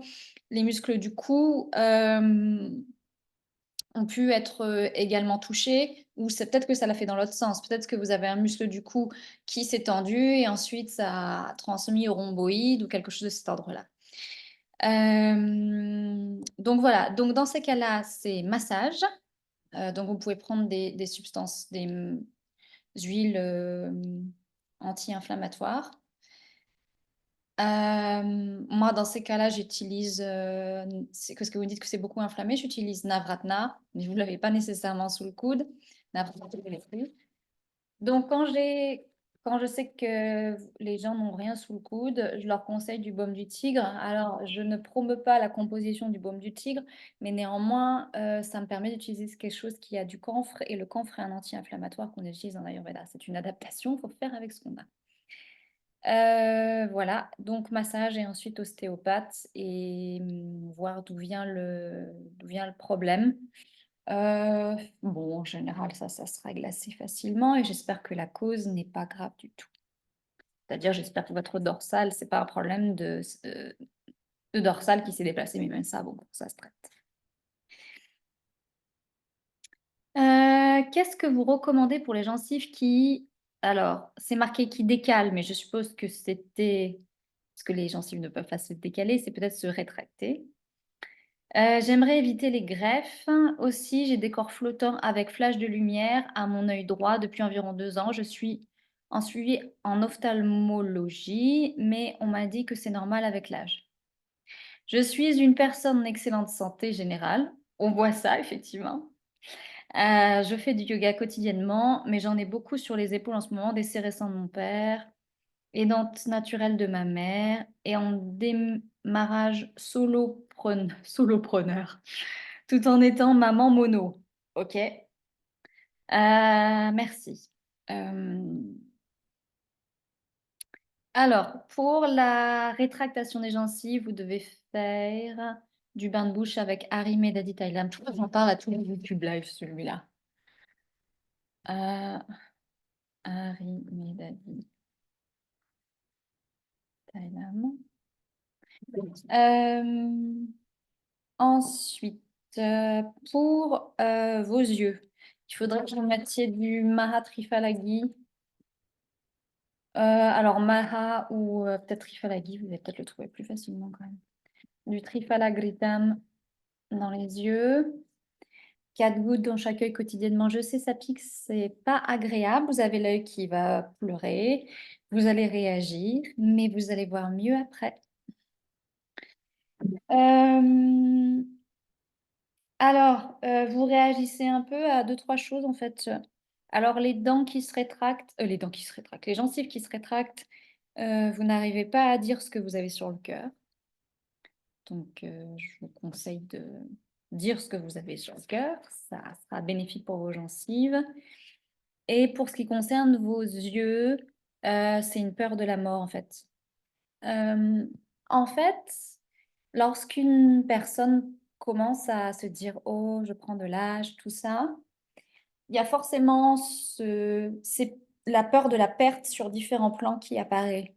les muscles du cou, ont pu être, également touchés ou c'est peut-être que ça l'a fait dans l'autre sens. Peut-être que vous avez un muscle du cou qui s'est tendu et ensuite ça a transmis au rhomboïde ou quelque chose de cet ordre-là. Donc voilà, donc dans ces cas-là, c'est massage. Donc vous pouvez prendre des substances, huiles, anti-inflammatoires. Moi, dans ces cas-là, j'utilise, c'est parce que vous dites que c'est beaucoup inflammé, j'utilise Navratna, mais vous ne l'avez pas nécessairement sous le coude. Navratna, je l'ai pris. Donc quand je sais que les gens n'ont rien sous le coude, je leur conseille du baume du tigre. Alors, je ne promeux pas la composition du baume du tigre, mais néanmoins, ça me permet d'utiliser quelque chose qui a du camphre et le camphre est un anti-inflammatoire qu'on utilise en Ayurveda. C'est une adaptation, il faut faire avec ce qu'on a. Voilà, donc massage et ensuite ostéopathe et voir d'où vient le problème. Bon, en général, ça se règle assez facilement et j'espère que la cause n'est pas grave du tout. C'est-à-dire, j'espère que votre dorsale, c'est pas un problème de dorsale qui s'est déplacé, mais même ça, bon, ça se traite. Qu'est-ce que vous recommandez pour les gencives qui alors, c'est marqué qui décalent, mais je suppose que c'était parce que les gencives ne peuvent pas se décaler, c'est peut-être se rétracter. J'aimerais éviter les greffes. Aussi, j'ai des corps flottants avec flash de lumière à mon œil droit depuis environ 2 ans. Je suis en suivi en ophtalmologie, mais on m'a dit que c'est normal avec l'âge. Je suis une personne en excellente santé générale. On voit ça effectivement. Je fais du yoga quotidiennement, mais j'en ai beaucoup sur les épaules en ce moment, des récent de mon père, aidante naturelle de ma mère et en démarrage solopreneur, tout en étant maman mono. OK, merci. Alors, pour la rétractation des gencives, vous devez faire du bain de bouche avec Harry Medadi Thailand. Pourquoi j'en parle à tous les YouTube Live, celui-là? Heu, Harry Medadi Thailand. Hem Ensuite, pour, vos yeux, il faudrait que vous mettiez du Maha Triphalagi. Alors Maha ou, peut-être Triphalagi, vous allez peut-être le trouver plus facilement quand même. Du Triphalagritam dans les yeux, 4 gouttes dans chaque œil quotidiennement. Je sais, ça pique, c'est pas agréable. Vous avez l'œil qui va pleurer, vous allez réagir, mais vous allez voir mieux après. Hem Alors, vous réagissez un peu à deux trois choses en fait, alors les dents qui se rétractent, les dents qui se rétractent, les gencives qui se rétractent, vous n'arrivez pas à dire ce que vous avez sur le cœur. Donc, je vous conseille de dire ce que vous avez sur le cœur, ça sera bénéfique pour vos gencives et pour ce qui concerne vos yeux, C'est une peur de la mort, en fait. Hem, En fait, lorsqu'une personne commence à se dire: «Oh, je prends de l'âge», tout ça, il y a forcément c'est la peur de la perte sur différents plans qui apparaît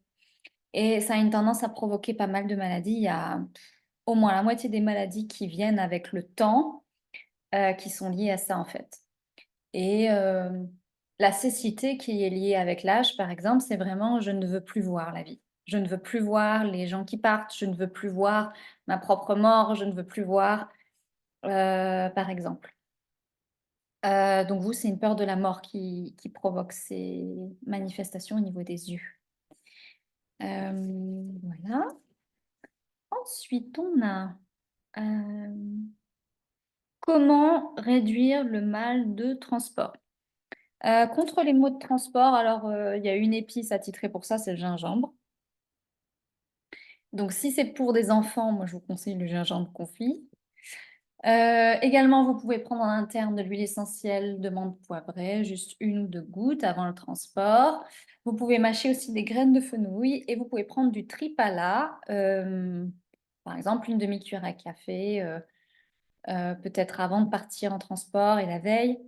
et ça a une tendance à provoquer pas mal de maladies. Il y a au moins la moitié des maladies qui viennent avec le temps, qui sont liées à ça, en fait. Et la cécité qui est liée avec l'âge, par exemple, c'est vraiment: «Je ne veux plus voir la vie. Je ne veux plus voir les gens qui partent, je ne veux plus voir ma propre mort, je ne veux plus voir», par exemple. Donc vous, c'est une peur de la mort qui provoque ces manifestations au niveau des yeux. Voilà. Ensuite, on a, hem, comment réduire le mal de transport? Contre les maux de transport, alors, il y a une épice attitrée pour ça, c'est le gingembre. Donc si c'est pour des enfants, moi je vous conseille le gingembre confit. Également, vous pouvez prendre en interne de l'huile essentielle de menthe poivrée, juste 1 ou 2 gouttes avant le transport. Vous pouvez mâcher aussi des graines de fenouil et vous pouvez prendre du tripala, par exemple une demi-cuillère à café, peut-être avant de partir en transport et la veille.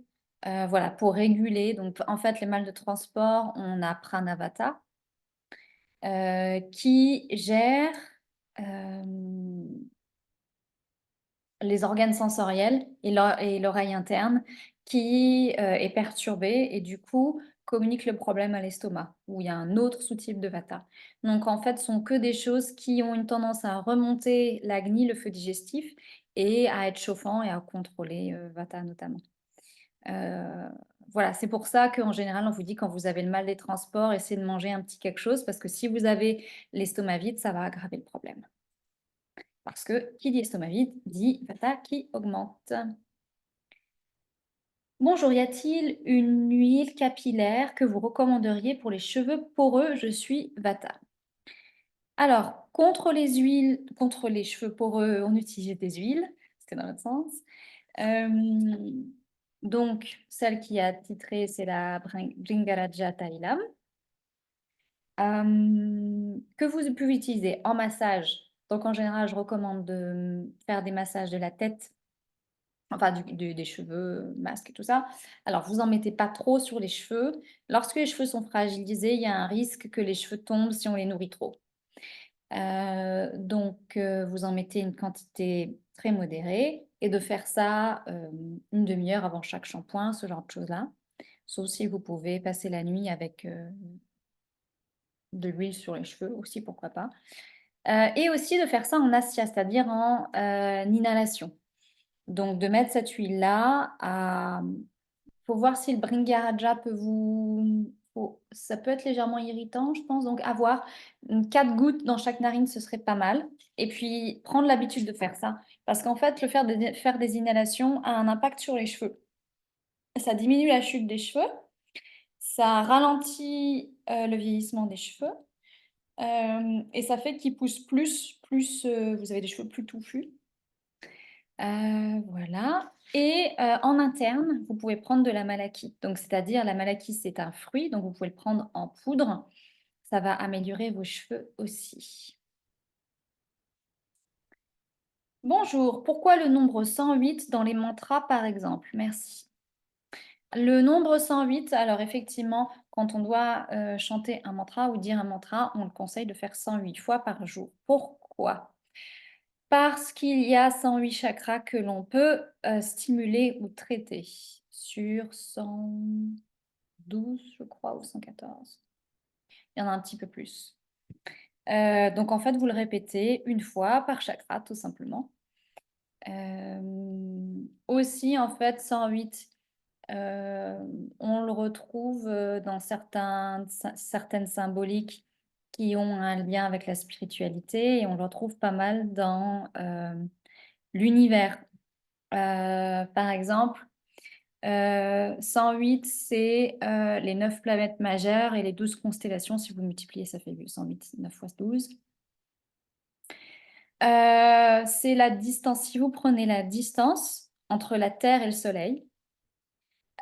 Voilà, pour réguler. Donc en fait, les mal de transport, on a Pranavata, qui gère, hem les organes sensoriels et l'oreille interne qui, est perturbée et du coup communique le problème à l'estomac, où il y a un autre sous-type de vata. Donc en fait, ce sont que des choses qui ont une tendance à remonter l'agni, le feu digestif et à être chauffant et à contrôler, vata notamment. Heu, voilà, c'est pour ça qu'en général, on vous dit quand vous avez le mal des transports, essayez de manger un petit quelque chose parce que si vous avez l'estomac vide, ça va aggraver le problème. Parce que qui dit estomac vide dit vata qui augmente. Bonjour, y a-t-il une huile capillaire que vous recommanderiez pour les cheveux poreux? Je suis vata. Alors, contre les cheveux poreux, on utilise des huiles, c'était dans l'autre sens. Euh, donc, celle qui a titré, c'est la Bringaraja Tailam, que vous pouvez utiliser en massage. Donc, en général, je recommande de faire des massages de la tête. Enfin des cheveux, masque et tout ça. Alors vous en mettez pas trop sur les cheveux. Lorsque les cheveux sont fragilisés, il y a un risque que les cheveux tombent si on les nourrit trop. Vous en mettez une quantité très modérée et de faire ça, 1/2 heure avant chaque shampoing, ce genre de choses-là. Sauf si vous pouvez passer la nuit avec, de l'huile sur les cheveux aussi, pourquoi pas. Et aussi de faire ça en asya, c'est-à-dire en, inhalation. Donc de mettre cette huile-là à faut voir si le Bringaraja peut ça peut être légèrement irritant, je pense, donc à voir. 4 gouttes dans chaque narine, ce serait pas mal et puis prendre l'habitude de faire ça parce qu'en fait, faire des inhalations a un impact sur les cheveux. Ça diminue la chute des cheveux, ça ralentit, le vieillissement des cheveux, et ça fait qu'ils poussent plus, vous avez des cheveux plus touffus. Voilà et en interne, vous pouvez prendre de la malakite. Donc c'est-à-dire la malakite, c'est un fruit, donc vous pouvez le prendre en poudre. Ça va améliorer vos cheveux aussi. Bonjour, pourquoi le nombre 108 dans les mantras, par exemple? Merci. Le nombre 108, alors effectivement, quand on doit, chanter un mantra ou dire un mantra, on le conseille de faire 108 fois par jour. Pourquoi? Parce qu'il y a 108 chakras que l'on peut, stimuler ou traiter sur 112, je crois, ou 114. Il y en a un petit peu plus. Donc en fait, vous le répétez une fois par chakra, tout simplement. Aussi, en fait, 108, on le retrouve, dans certaines symboliques qui ont un lien avec la spiritualité et on le retrouve pas mal dans, l'univers. Par exemple, 108, c'est, les 9 planètes majeures et les 12 constellations. Si vous multipliez, ça fait 108, 9 fois 12. C'est la distance. Si vous prenez la distance entre la Terre et le Soleil,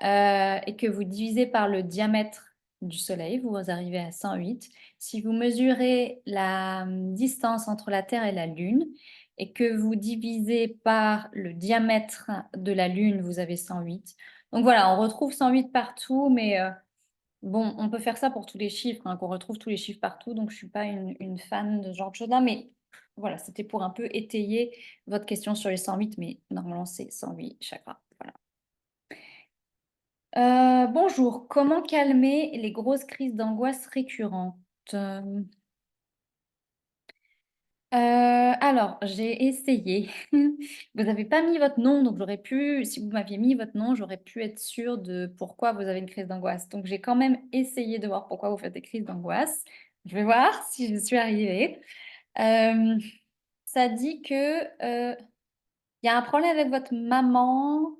et que vous divisez par le diamètre du Soleil, vous arrivez à 108. Si vous mesurez la distance entre la Terre et la Lune et que vous divisez par le diamètre de la Lune, vous avez 108. Donc voilà, on retrouve 108 partout, mais bon, on peut faire ça pour tous les chiffres, hein, qu'on retrouve tous les chiffres partout, donc je suis pas une fan de ce genre de choses-là, mais voilà, c'était pour un peu étayer votre question sur les 108, mais normalement, c'est 108 chakras, voilà. Bonjour, comment calmer les grosses crises d'angoisse récurrentes? Heu, alors, j'ai essayé. Vous n'avez pas mis votre nom, donc j'aurais pu si vous m'aviez mis votre nom, j'aurais pu être sûre de pourquoi vous avez une crise d'angoisse. Donc j'ai quand même essayé de voir pourquoi vous faites des crises d'angoisse. Je vais voir si je suis arrivée. Hem, Ça dit que, il y a un problème avec votre maman,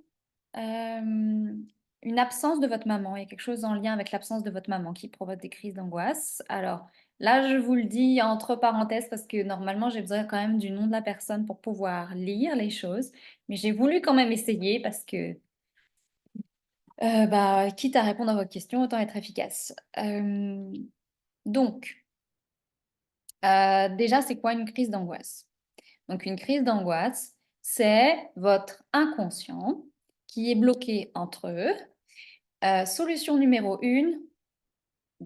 hem, une absence de votre maman. Il y a quelque chose en lien avec l'absence de votre maman qui provoque des crises d'angoisse. Alors là, je vous le dis entre parenthèses parce que normalement, j'ai besoin quand même du nom de la personne pour pouvoir lire les choses. Mais j'ai voulu quand même essayer parce que, bah, quitte à répondre à votre question, autant être efficace. Donc, déjà, c'est quoi une crise d'angoisse? Donc une crise d'angoisse, c'est votre inconscient qui est bloqué entre eux. Solution numéro 1,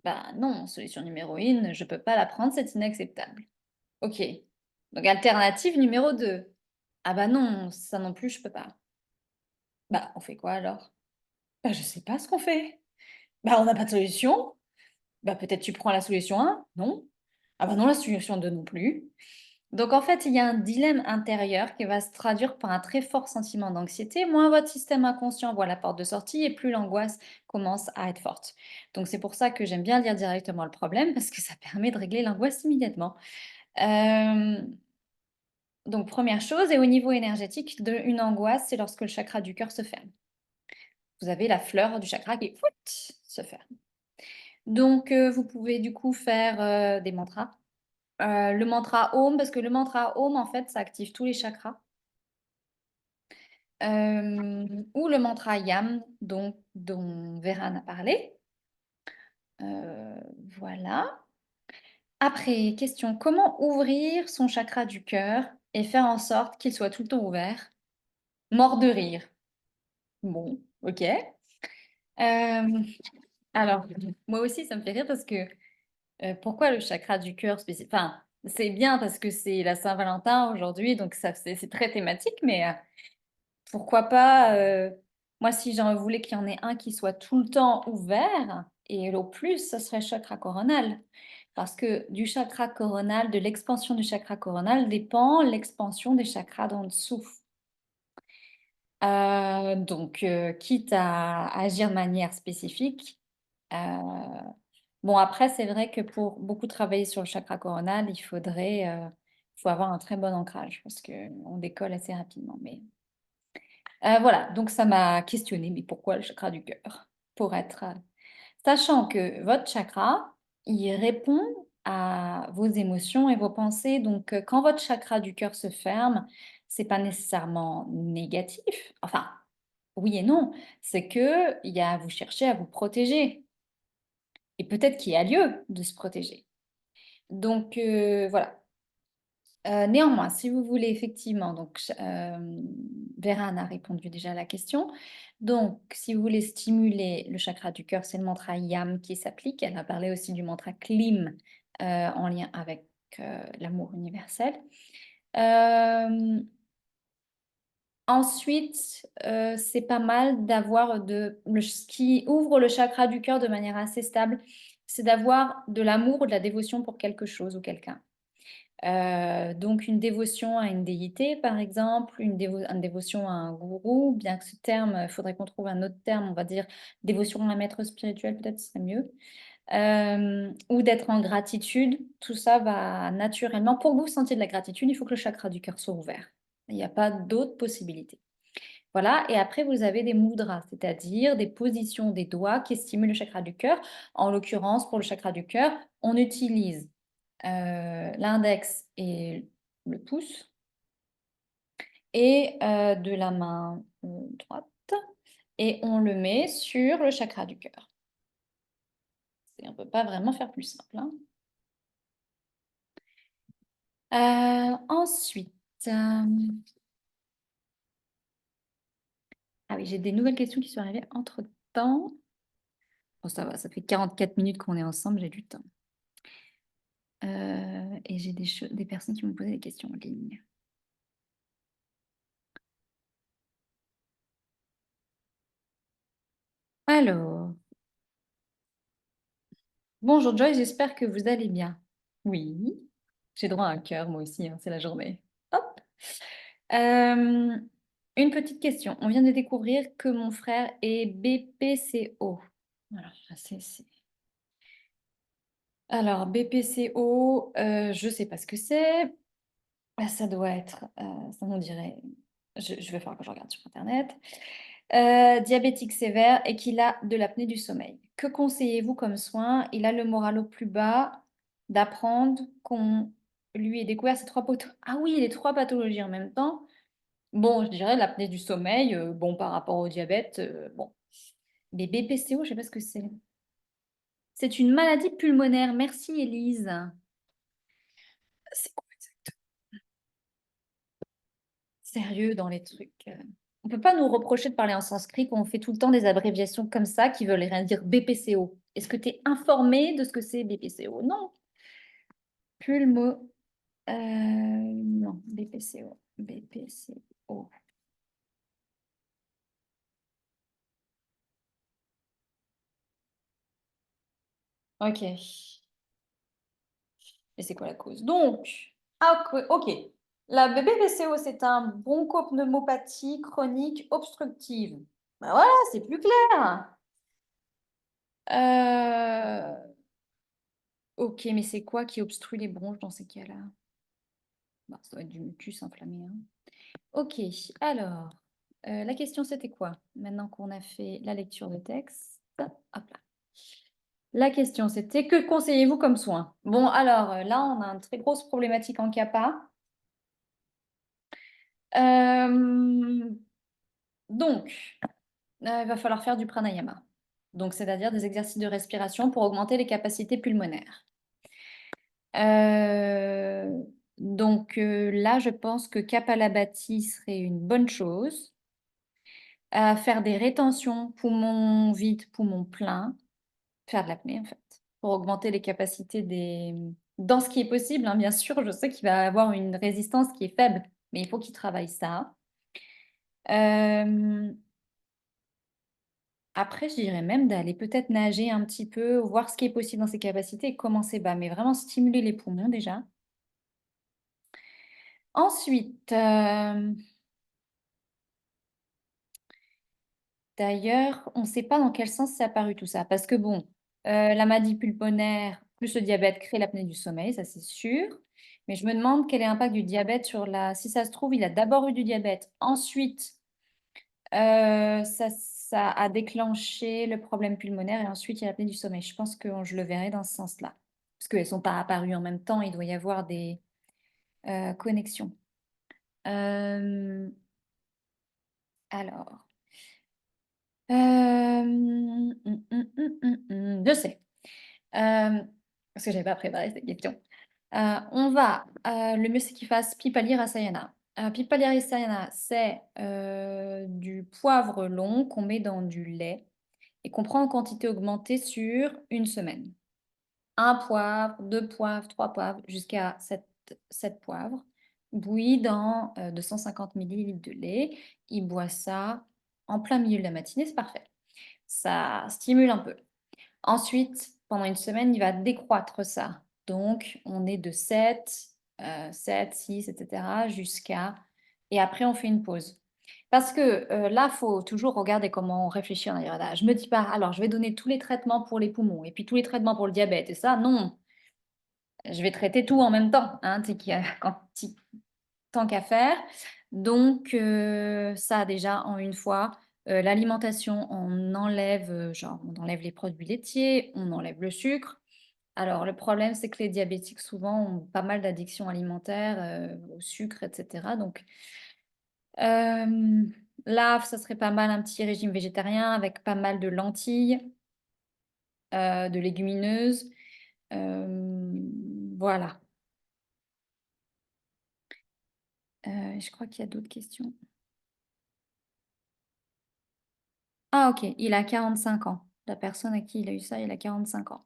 bah non, solution numéro 1, je peux pas la prendre, c'est inacceptable. OK. Donc alternative numéro 2, ah bah non, ça non plus je peux pas. Bah on fait quoi alors? Bah je sais pas ce qu'on fait. Bah on n'a pas de solution. Bah peut-être tu prends la solution 1? Non. Ah bah non, la solution 2 non plus. Donc en fait, il y a un dilemme intérieur qui va se traduire par un très fort sentiment d'anxiété. Moins votre système inconscient voit la porte de sortie et plus l'angoisse commence à être forte. Donc c'est pour ça que j'aime bien lire directement le problème parce que ça permet de régler l'angoisse immédiatement. Euh, donc première chose, et au niveau énergétique, une angoisse, c'est lorsque le chakra du cœur se ferme. Vous avez la fleur du chakra qui se ferme. Donc vous pouvez du coup faire des mantras. Le mantra Om, parce que le mantra Om, en fait, ça active tous les chakras. Ou le mantra Yam, dont Véran a parlé. Voilà. Après, question, comment ouvrir son chakra du cœur et faire en sorte qu'il soit tout le temps ouvert? Mort de rire. Bon, OK. Alors, moi aussi, ça me fait rire parce que pourquoi le chakra du cœur enfin, c'est bien parce que c'est la Saint-Valentin aujourd'hui, donc ça, c'est très thématique, mais pourquoi pas, moi, si j'en voulais qu'il y en ait un qui soit tout le temps ouvert et au plus, ça serait le chakra coronal. Parce que du chakra coronal, de l'expansion du chakra coronal dépend l'expansion des chakras d'en dessous. Donc, quitte à agir de manière spécifique, heu, bon après c'est vrai que pour beaucoup travailler sur le chakra coronal, faut avoir un très bon ancrage parce qu'on décolle assez rapidement, mais voilà, donc ça m'a questionnée, mais pourquoi le chakra du cœur? Pour être, sachant que votre chakra, il répond à vos émotions et vos pensées, donc quand votre chakra du cœur se ferme, c'est pas nécessairement négatif. Enfin, oui et non, c'est qu'il y a vous cherchez à vous protéger et peut-être qu'il y a lieu de se protéger. Donc voilà. Néanmoins, si vous voulez effectivement donc Véran a répondu déjà à la question. Donc si vous voulez stimuler le chakra du cœur, c'est le mantra Yam qui s'applique. Elle a parlé aussi du mantra Klim, en lien avec, l'amour universel. Hem, Ensuite, c'est pas mal d'avoir ce qui ouvre le chakra du cœur de manière assez stable, c'est d'avoir de l'amour ou de la dévotion pour quelque chose ou quelqu'un. Donc une dévotion à une déité, par exemple, une dévotion à un gourou, bien que ce terme, il faudrait qu'on trouve un autre terme, on va dire dévotion à un maître spirituel, peut-être ce serait mieux. Ou d'être en gratitude, tout ça va naturellement pour que vous sentiez de la gratitude, il faut que le chakra du cœur soit ouvert. Il n'y a pas d'autres possibilités. Voilà, et après vous avez des mudras, c'est-à-dire des positions des doigts qui stimulent le chakra du cœur. En l'occurrence, pour le chakra du cœur, on utilise l'index et le pouce et de la main, droite et on le met sur le chakra du cœur. On ne peut pas vraiment faire plus simple, hein. Ensuite, ah oui, j'ai des nouvelles questions qui sont arrivées entre-temps. Bon, ça va, ça fait 44 minutes qu'on est ensemble, j'ai du temps. Et j'ai des personnes qui m'ont posé des questions en ligne. Alors, bonjour Joy, j'espère que vous allez bien. Oui, j'ai droit à un cœur, moi aussi, hein, c'est la journée. Hop. Euh, une petite question. On vient de découvrir que mon frère est BPCO. Alors, BPCO, je ne sais pas ce que c'est. Ça doit être, ça on dirait, je vais faire que je regarde sur Internet. Diabétique sévère et qu'il a de l'apnée du sommeil. Que conseillez-vous comme soin? Il a le moral au plus bas d'apprendre qu'on lui ait découvert ces trois pathologies. Ah oui, les trois pathologies en même temps. Bon, je dirais l'apnée du sommeil, bon, par rapport au diabète, bon. Mais BPCO, je ne sais pas ce que c'est. C'est une maladie pulmonaire. Merci, Élise. C'est quoi exactement? Sérieux dans les trucs. On peut pas nous reprocher de parler en sanskrit quand on fait tout le temps des abréviations comme ça qui veulent rien dire BPCO. Est-ce que tu es informé de ce que c'est BPCO? Non. Pulmo. Non, BPCO. BPCO. Ok. Et c'est quoi la cause? Donc, ah, ok. La BPCO, c'est un bronchopneumopathie chronique obstructive. Ben voilà, c'est plus clair. Ok, mais c'est quoi qui obstrue les bronches dans ces cas-là? Bah, ça doit être du mucus inflammé, hein. Ok, alors, la question c'était quoi? Maintenant qu'on a fait la lecture de texte, hop là. La question c'était que conseillez-vous comme soin? Bon, alors là, on a une très grosse problématique en CAPA. Euh, donc, il va falloir faire du pranayama. Donc, c'est-à-dire des exercices de respiration pour augmenter les capacités pulmonaires. Euh, là, je pense que Kapalabhati serait une bonne chose. À faire des rétentions, poumons vides, poumons pleins, faire de l'apnée en fait, pour augmenter les capacités des... Dans ce qui est possible, hein, bien sûr, je sais qu'il va avoir une résistance qui est faible, mais il faut qu'il travaille ça. Euh, Après, je dirais même d'aller peut-être nager un petit peu, voir ce qui est possible dans ses capacités et commencer bas, mais vraiment stimuler les poumons déjà. Ensuite, d'ailleurs, on ne sait pas dans quel sens c'est apparu tout ça, parce que bon, la maladie pulmonaire plus le diabète crée l'apnée du sommeil, ça c'est sûr. Mais je me demande quel est l'impact du diabète sur la... Si ça se trouve, il a d'abord eu du diabète, ensuite ça a déclenché le problème pulmonaire et ensuite il y a l'apnée du sommeil. Je pense que je le verrai dans ce sens-là. Parce qu'elles ne sont pas apparues en même temps, il doit y avoir des connexions. Euh, alors, je sais. Parce que je n'avais pas préparé cette question. Le mieux c'est qu'il fasse Pipali Rasayana. Pipali Rasayana, c'est du poivre long qu'on met dans du lait et qu'on prend en quantité augmentée sur une semaine. Un poivre, deux poivres, trois poivres, jusqu'à sept poivres, bouillis dans 250 millilitres de lait. Il boit ça en plein milieu de la matinée, c'est parfait. Ça stimule un peu. Ensuite, pendant une semaine, il va décroître ça. Donc, on est de 7, 6, etc. jusqu'à... Et après, on fait une pause. Parce que là, il faut toujours regarder comment on réfléchit en Ayurveda. Je ne me dis pas, alors, je vais donner tous les traitements pour les poumons et puis tous les traitements pour le diabète. Et ça, non. Je vais traiter tout en même temps, hein, tant qu'à faire. Donc, ça, déjà, en une fois. L'alimentation, on enlève, on enlève les produits laitiers, on enlève le sucre. Alors, le problème, c'est que les diabétiques, souvent, ont pas mal d'addictions alimentaires, au sucre, etc. Donc, là, ça serait pas mal un petit régime végétarien avec pas mal de lentilles. de légumineuses. Voilà. Je crois qu'il y a d'autres questions. Ah OK, il a 45 ans. La personne à qui il a eu ça, il a 45 ans.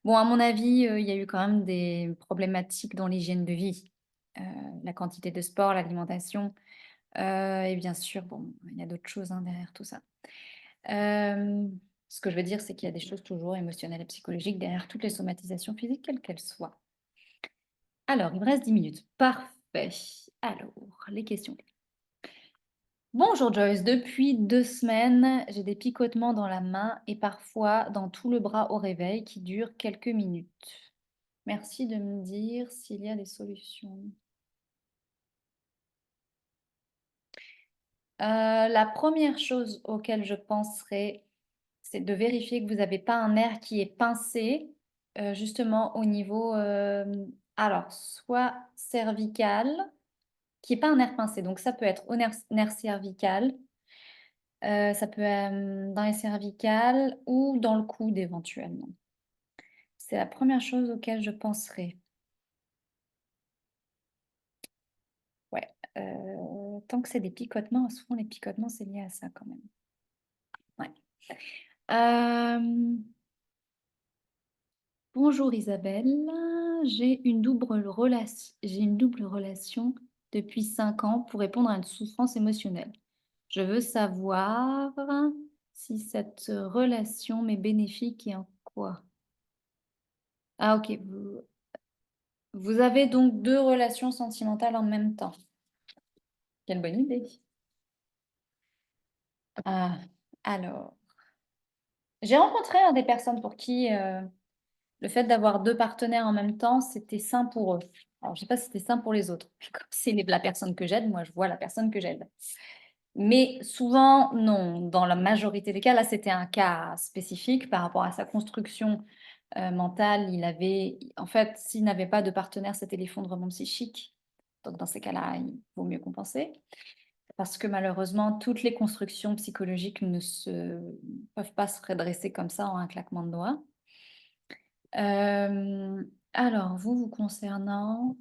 Bon, à mon avis, il y a eu quand même des problématiques dans l'hygiène de vie. Heu, la quantité de sport, l'alimentation, et bien sûr, bon, il y a d'autres choses, hein, derrière tout ça. Hem, Ce que je veux dire, c'est qu'il y a des choses toujours émotionnelles et psychologiques derrière toutes les somatisations physiques, quelles qu'elles soient. Alors, il me reste 10 minutes. Parfait. Alors, les questions. Bonjour Joyce, depuis 2 semaines, j'ai des picotements dans la main et parfois dans tout le bras au réveil qui durent quelques minutes. Merci de me dire s'il y a des solutions. La première chose auquel je penserais, c'est de vérifier que vous n'avez pas un nerf qui est pincé, justement au niveau, alors soit cervical, qui est pas un nerf pincé, donc ça peut être au nerf cervical, ça peut, dans les cervicales ou dans le coude éventuellement. C'est la première chose auquel je penserais. Ouais, tant que c'est des picotements, souvent les picotements, c'est lié à ça quand même. Ouais. Hem, Bonjour Isabelle, j'ai une double relation depuis 5 ans pour répondre à une souffrance émotionnelle. Je veux savoir si cette relation m'est bénéfique et en quoi? Ah OK, vous avez donc 2 relations sentimentales en même temps. Quelle bonne idée. Ah, alors, j'ai rencontré, des personnes pour qui, le fait d'avoir 2 partenaires en même temps, c'était sain pour eux. Alors je sais pas si c'était sain pour les autres. Comme c'est la personne que j'aide, moi je vois la personne que j'aide. Mais souvent, non. Dans la majorité des cas, là, c'était un cas spécifique par rapport à sa construction, mentale. Il avait en fait, s'il n'avait pas de partenaire, c'était l'effondrement psychique. Donc dans ces cas-là, il vaut mieux compenser. Parce que malheureusement, toutes les constructions psychologiques ne se peuvent pas se redresser comme ça en un claquement de doigts. Alors vous concernant,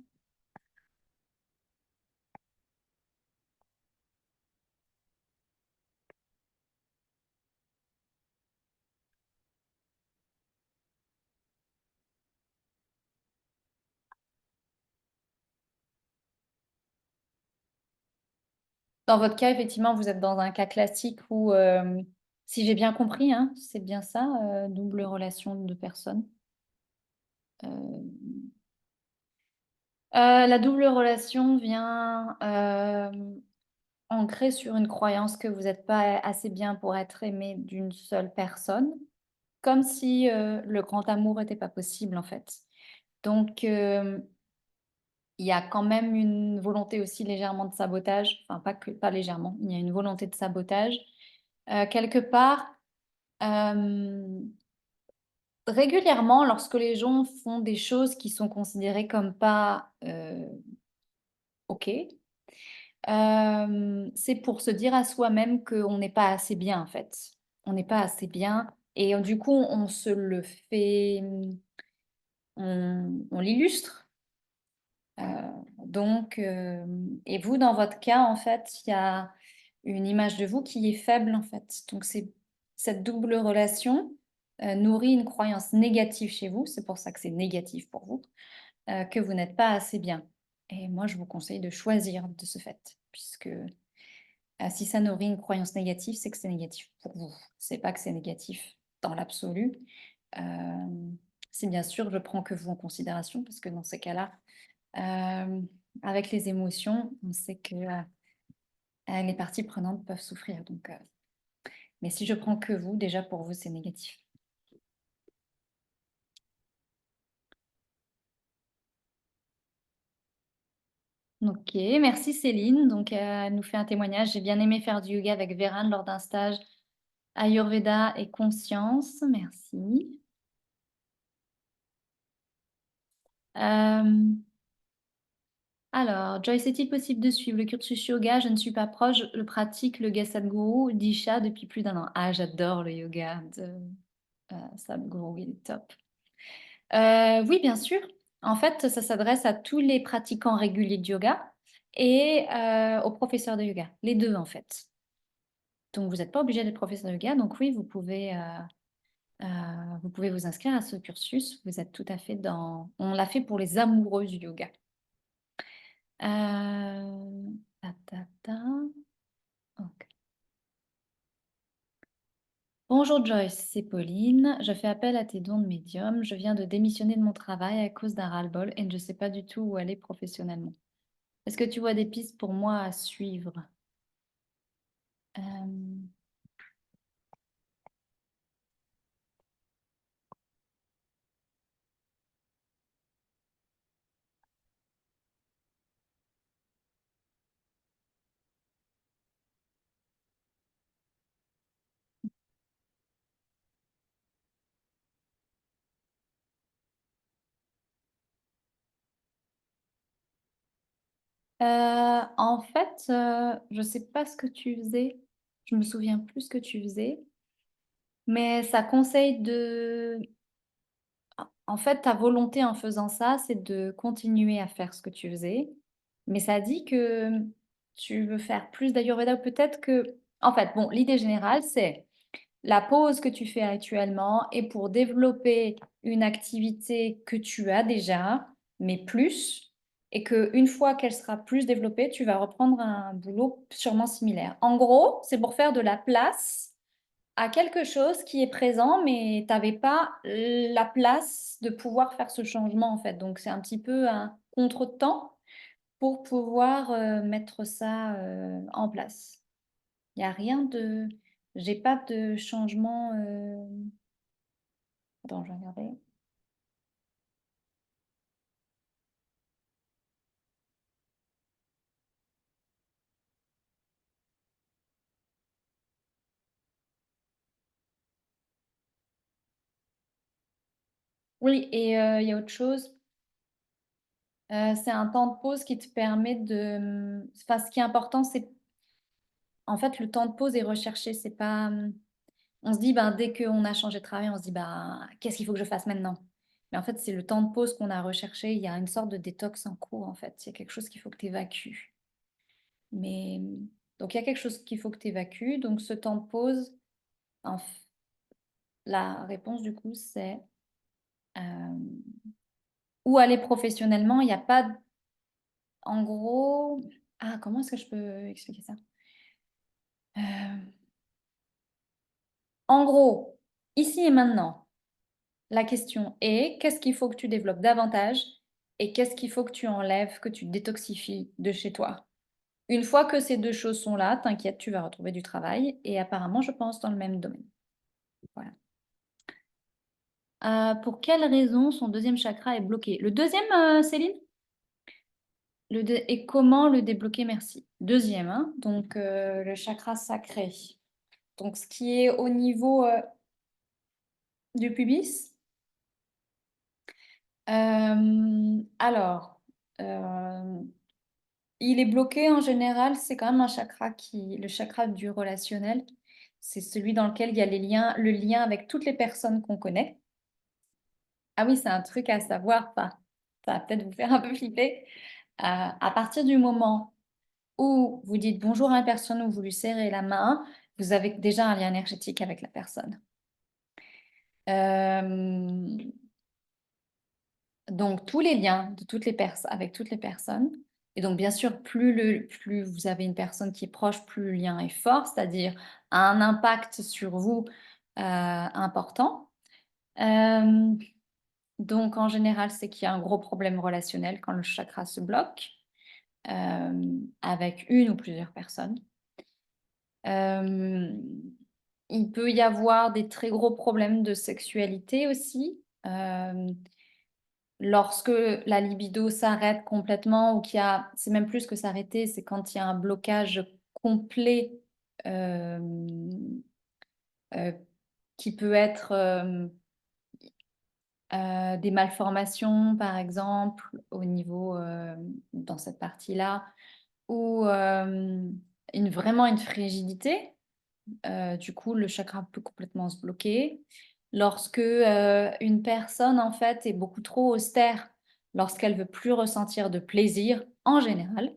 dans votre cas, effectivement, vous êtes dans un cas classique où, si j'ai bien compris, hein, c'est bien ça, double relation de personnes? Hem, la double relation vient, ancrée sur une croyance que vous n'êtes pas assez bien pour être aimé d'une seule personne, comme si, le grand amour était pas possible, en fait. Donc, il y a quand même une volonté aussi légèrement de sabotage, enfin pas légèrement, il y a une volonté de sabotage. Quelque part, hem, régulièrement, lorsque les gens font des choses qui sont considérées comme pas, OK, c'est pour se dire à soi-même qu'on n'est pas assez bien, en fait. On n'est pas assez bien et du coup, on se le fait, on l'illustre. Heu, donc et vous, dans votre cas, en fait, il y a une image de vous qui est faible, en fait. Donc c'est cette double relation, nourrit une croyance négative chez vous, c'est pour ça que c'est négatif pour vous, que vous n'êtes pas assez bien et moi, je vous conseille de choisir de ce fait, puisque, si ça nourrit une croyance négative, c'est que c'est négatif pour vous. C'est pas que c'est négatif dans l'absolu. Hem, Si bien sûr, je prends que vous en considération parce que dans ces cas-là, Hem, avec les émotions, on sait que, les parties prenantes peuvent souffrir donc mais si je prends que vous, déjà pour vous, c'est négatif. OK, merci Céline. Donc elle nous fait un témoignage: «J'ai bien aimé faire du yoga avec Véran lors d'un stage Ayurveda et conscience». Merci. Hem, alors: «Joyce, est-il possible de suivre le cursus yoga? Je ne suis pas proche, je pratique le Sadhguru Disha depuis plus d'1 an». Ah, j'adore le yoga de Sadhguru, il est top. Oui, bien sûr. En fait, ça s'adresse à tous les pratiquants réguliers de yoga et aux professeurs de yoga, les 2 en fait. Donc vous n'êtes pas obligé d'être professeur de yoga, donc oui, heu, vous pouvez vous inscrire à ce cursus. Vous êtes tout à fait dans on l'a fait pour les amoureux du yoga. Ta ta ta. OK. Bonjour Joyce, c'est Pauline. Je fais appel à tes dons de médium. Je viens de démissionner de mon travail à cause d'un ras-le-bol et je ne sais pas du tout où aller professionnellement. Est-ce que tu vois des pistes pour moi à suivre? Hem, En fait, je sais pas ce que tu faisais. Je me souviens plus ce que tu faisais, mais ça conseille de en fait, ta volonté en faisant ça, c'est de continuer à faire ce que tu faisais, mais ça dit que, tu veux faire plus d'ayurveda ou peut-être que en fait, bon, l'idée générale, c'est la pause que tu fais actuellement est pour développer une activité que tu as déjà, mais plus, et qu'une fois qu'elle sera plus développée, tu vas reprendre un boulot sûrement similaire. En gros, c'est pour faire de la place à quelque chose qui est présent, mais tu avais pas la place de pouvoir faire ce changement, en fait. Donc c'est un petit peu un contretemps pour pouvoir, mettre ça, en place. Il y a rien de j'ai pas de changement, attends, je vais regarder. Oui et il y a autre chose, c'est un temps de pause qui te permet de, enfin, ce qui est important, c'est en fait, le temps de pause est recherché. C'est pas, on se dit, ben, dès qu'on a changé de travail, on se dit: «Bah, qu'est-ce qu'il faut que je fasse maintenant?» Mais en fait, c'est le temps de pause qu'on a recherché. Il y a une sorte de détox en cours, en fait. Il y a quelque chose qu'il faut que tu évacues. Mais, donc il y a quelque chose qu'il faut que tu évacues. Donc ce temps de pause, en f la réponse du coup, c'est, hem, ou aller professionnellement. Il y a pas d en gros, comment est-ce que je peux expliquer ça? Hem, En gros, ici et maintenant, la question est: qu'est-ce qu'il faut que tu développes davantage et qu'est-ce qu'il faut que tu enlèves, que tu détoxifies de chez toi? Une fois que ces 2 choses sont là, t'inquiète, tu vas retrouver du travail et apparemment, je pense dans le même domaine. Voilà. Pour quelle raison son deuxième chakra est bloqué? Le deuxième, Céline? Le deux et comment le débloquer? Merci. Deuxième, hein, donc le chakra sacré. Donc ce qui est au niveau, du pubis? Alors, il est bloqué en général, c'est quand même un chakra qui le chakra du relationnel. C'est celui dans lequel il y a les liens le lien avec toutes les personnes qu'on connaît. Ah oui, c'est un truc à savoir, ça va peut-être vous faire un peu flipper. À partir du moment où vous dites bonjour à une personne ou vous lui serrez la main, vous avez déjà un lien énergétique avec la personne. Hem, donc tous les liens de toutes les personnes avec toutes les personnes et donc bien sûr, plus vous avez une personne qui est proche, plus le lien est fort, c'est-à-dire a un impact sur vous, important. Hem, donc en général, c'est qu'il y a un gros problème relationnel quand le chakra se bloque, avec une ou plusieurs personnes. Hem, il peut y avoir des très gros problèmes de sexualité aussi, lorsque la libido s'arrête complètement ou qu'il y a c'est même plus que s'arrêter, c'est quand il y a un blocage complet, hem, heu, qui peut être, des malformations par exemple au niveau, dans cette partie-là ou une frigidité. Du coup, le chakra peut complètement se bloquer. lorsque, une personne, en fait, est beaucoup trop austère, lorsqu'elle veut plus ressentir de plaisir, en général,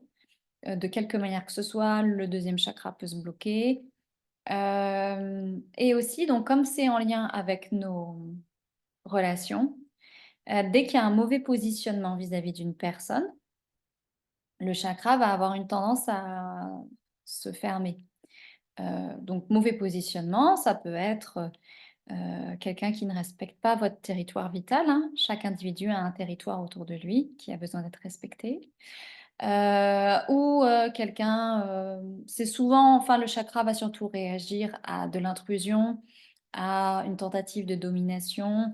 de quelque manière que ce soit, le deuxième chakra peut se bloquer. Et aussi donc comme c'est en lien avec nos relations, dès qu'il y a un mauvais positionnement vis-à-vis d'une personne, le chakra va avoir une tendance à se fermer. Donc mauvais positionnement, ça peut être, quelqu'un qui ne respecte pas votre territoire vital, hein. Chaque individu a un territoire autour de lui qui a besoin d'être respecté. Ou quelqu'un, c'est souvent enfin le chakra va surtout réagir à de l'intrusion, à une tentative de domination,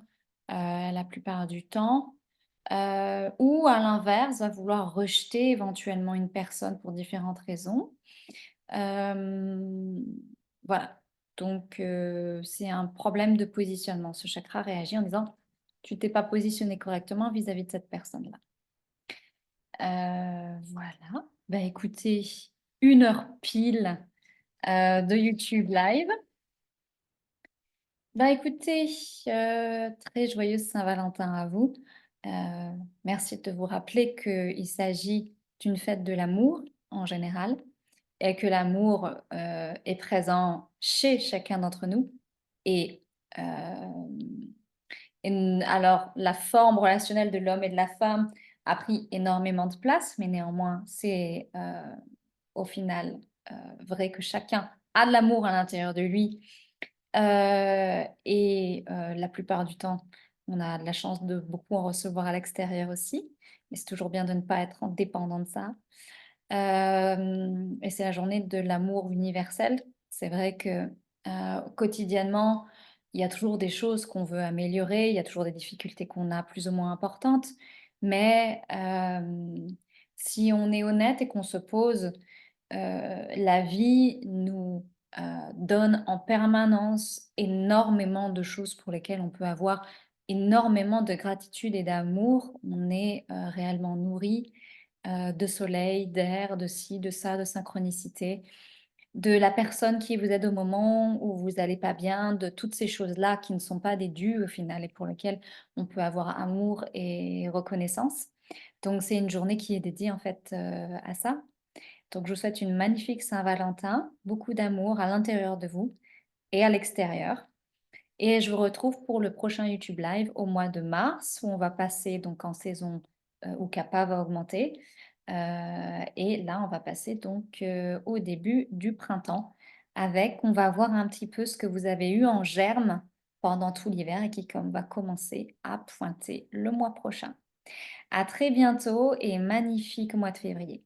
la plupart du temps, ou à l'inverse, va vouloir rejeter éventuellement une personne pour différentes raisons. Hem, voilà, donc c'est un problème de positionnement. Ce chakra réagit en disant: «Tu t'es pas positionné correctement vis-à-vis de cette personne-là». Voilà. Bah, écoutez, 1 heure pile, de YouTube Live. Bah, écoutez, très joyeuse Saint-Valentin à vous. Heu, merci de vous rappeler qu'il s'agit d'une fête de l'amour, en général, et que l'amour, est présent chez chacun d'entre nous et hem alors la forme relationnelle de l'homme et de la femme a pris énormément de place, mais néanmoins, c'est, au final, vrai que chacun a de l'amour à l'intérieur de lui, la plupart du temps, on a de la chance de beaucoup en recevoir à l'extérieur aussi, mais c'est toujours bien de ne pas être en dépendant de ça. Et c'est la journée de l'amour universel. C'est vrai que, quotidiennement, il y a toujours des choses qu'on veut améliorer, il y a toujours des difficultés qu'on a plus ou moins importantes, mais si on est honnête et qu'on se pose, la vie nous, donne en permanence énormément de choses pour lesquelles on peut avoir énormément de gratitude et d'amour. On est, réellement nourri, de soleil, d'air, de ci, de ça, de synchronicité, de la personne qui vous aide au moment où vous allez pas bien, de toutes ces choses-là qui ne sont pas des dûs au final et pour lesquelles on peut avoir amour et reconnaissance. Donc c'est une journée qui est dédiée en fait, à ça. Donc je vous souhaite une magnifique Saint-Valentin, beaucoup d'amour à l'intérieur de vous et à l'extérieur. Et je vous retrouve pour le prochain YouTube Live au mois de mars où on va passer donc en saison, où Kappa va augmenter. Et là, on va passer donc, au début du printemps avec on va voir un petit peu ce que vous avez eu en germe pendant tout l'hiver et qui comme va commencer à pointer le mois prochain. À très bientôt et magnifique mois de février.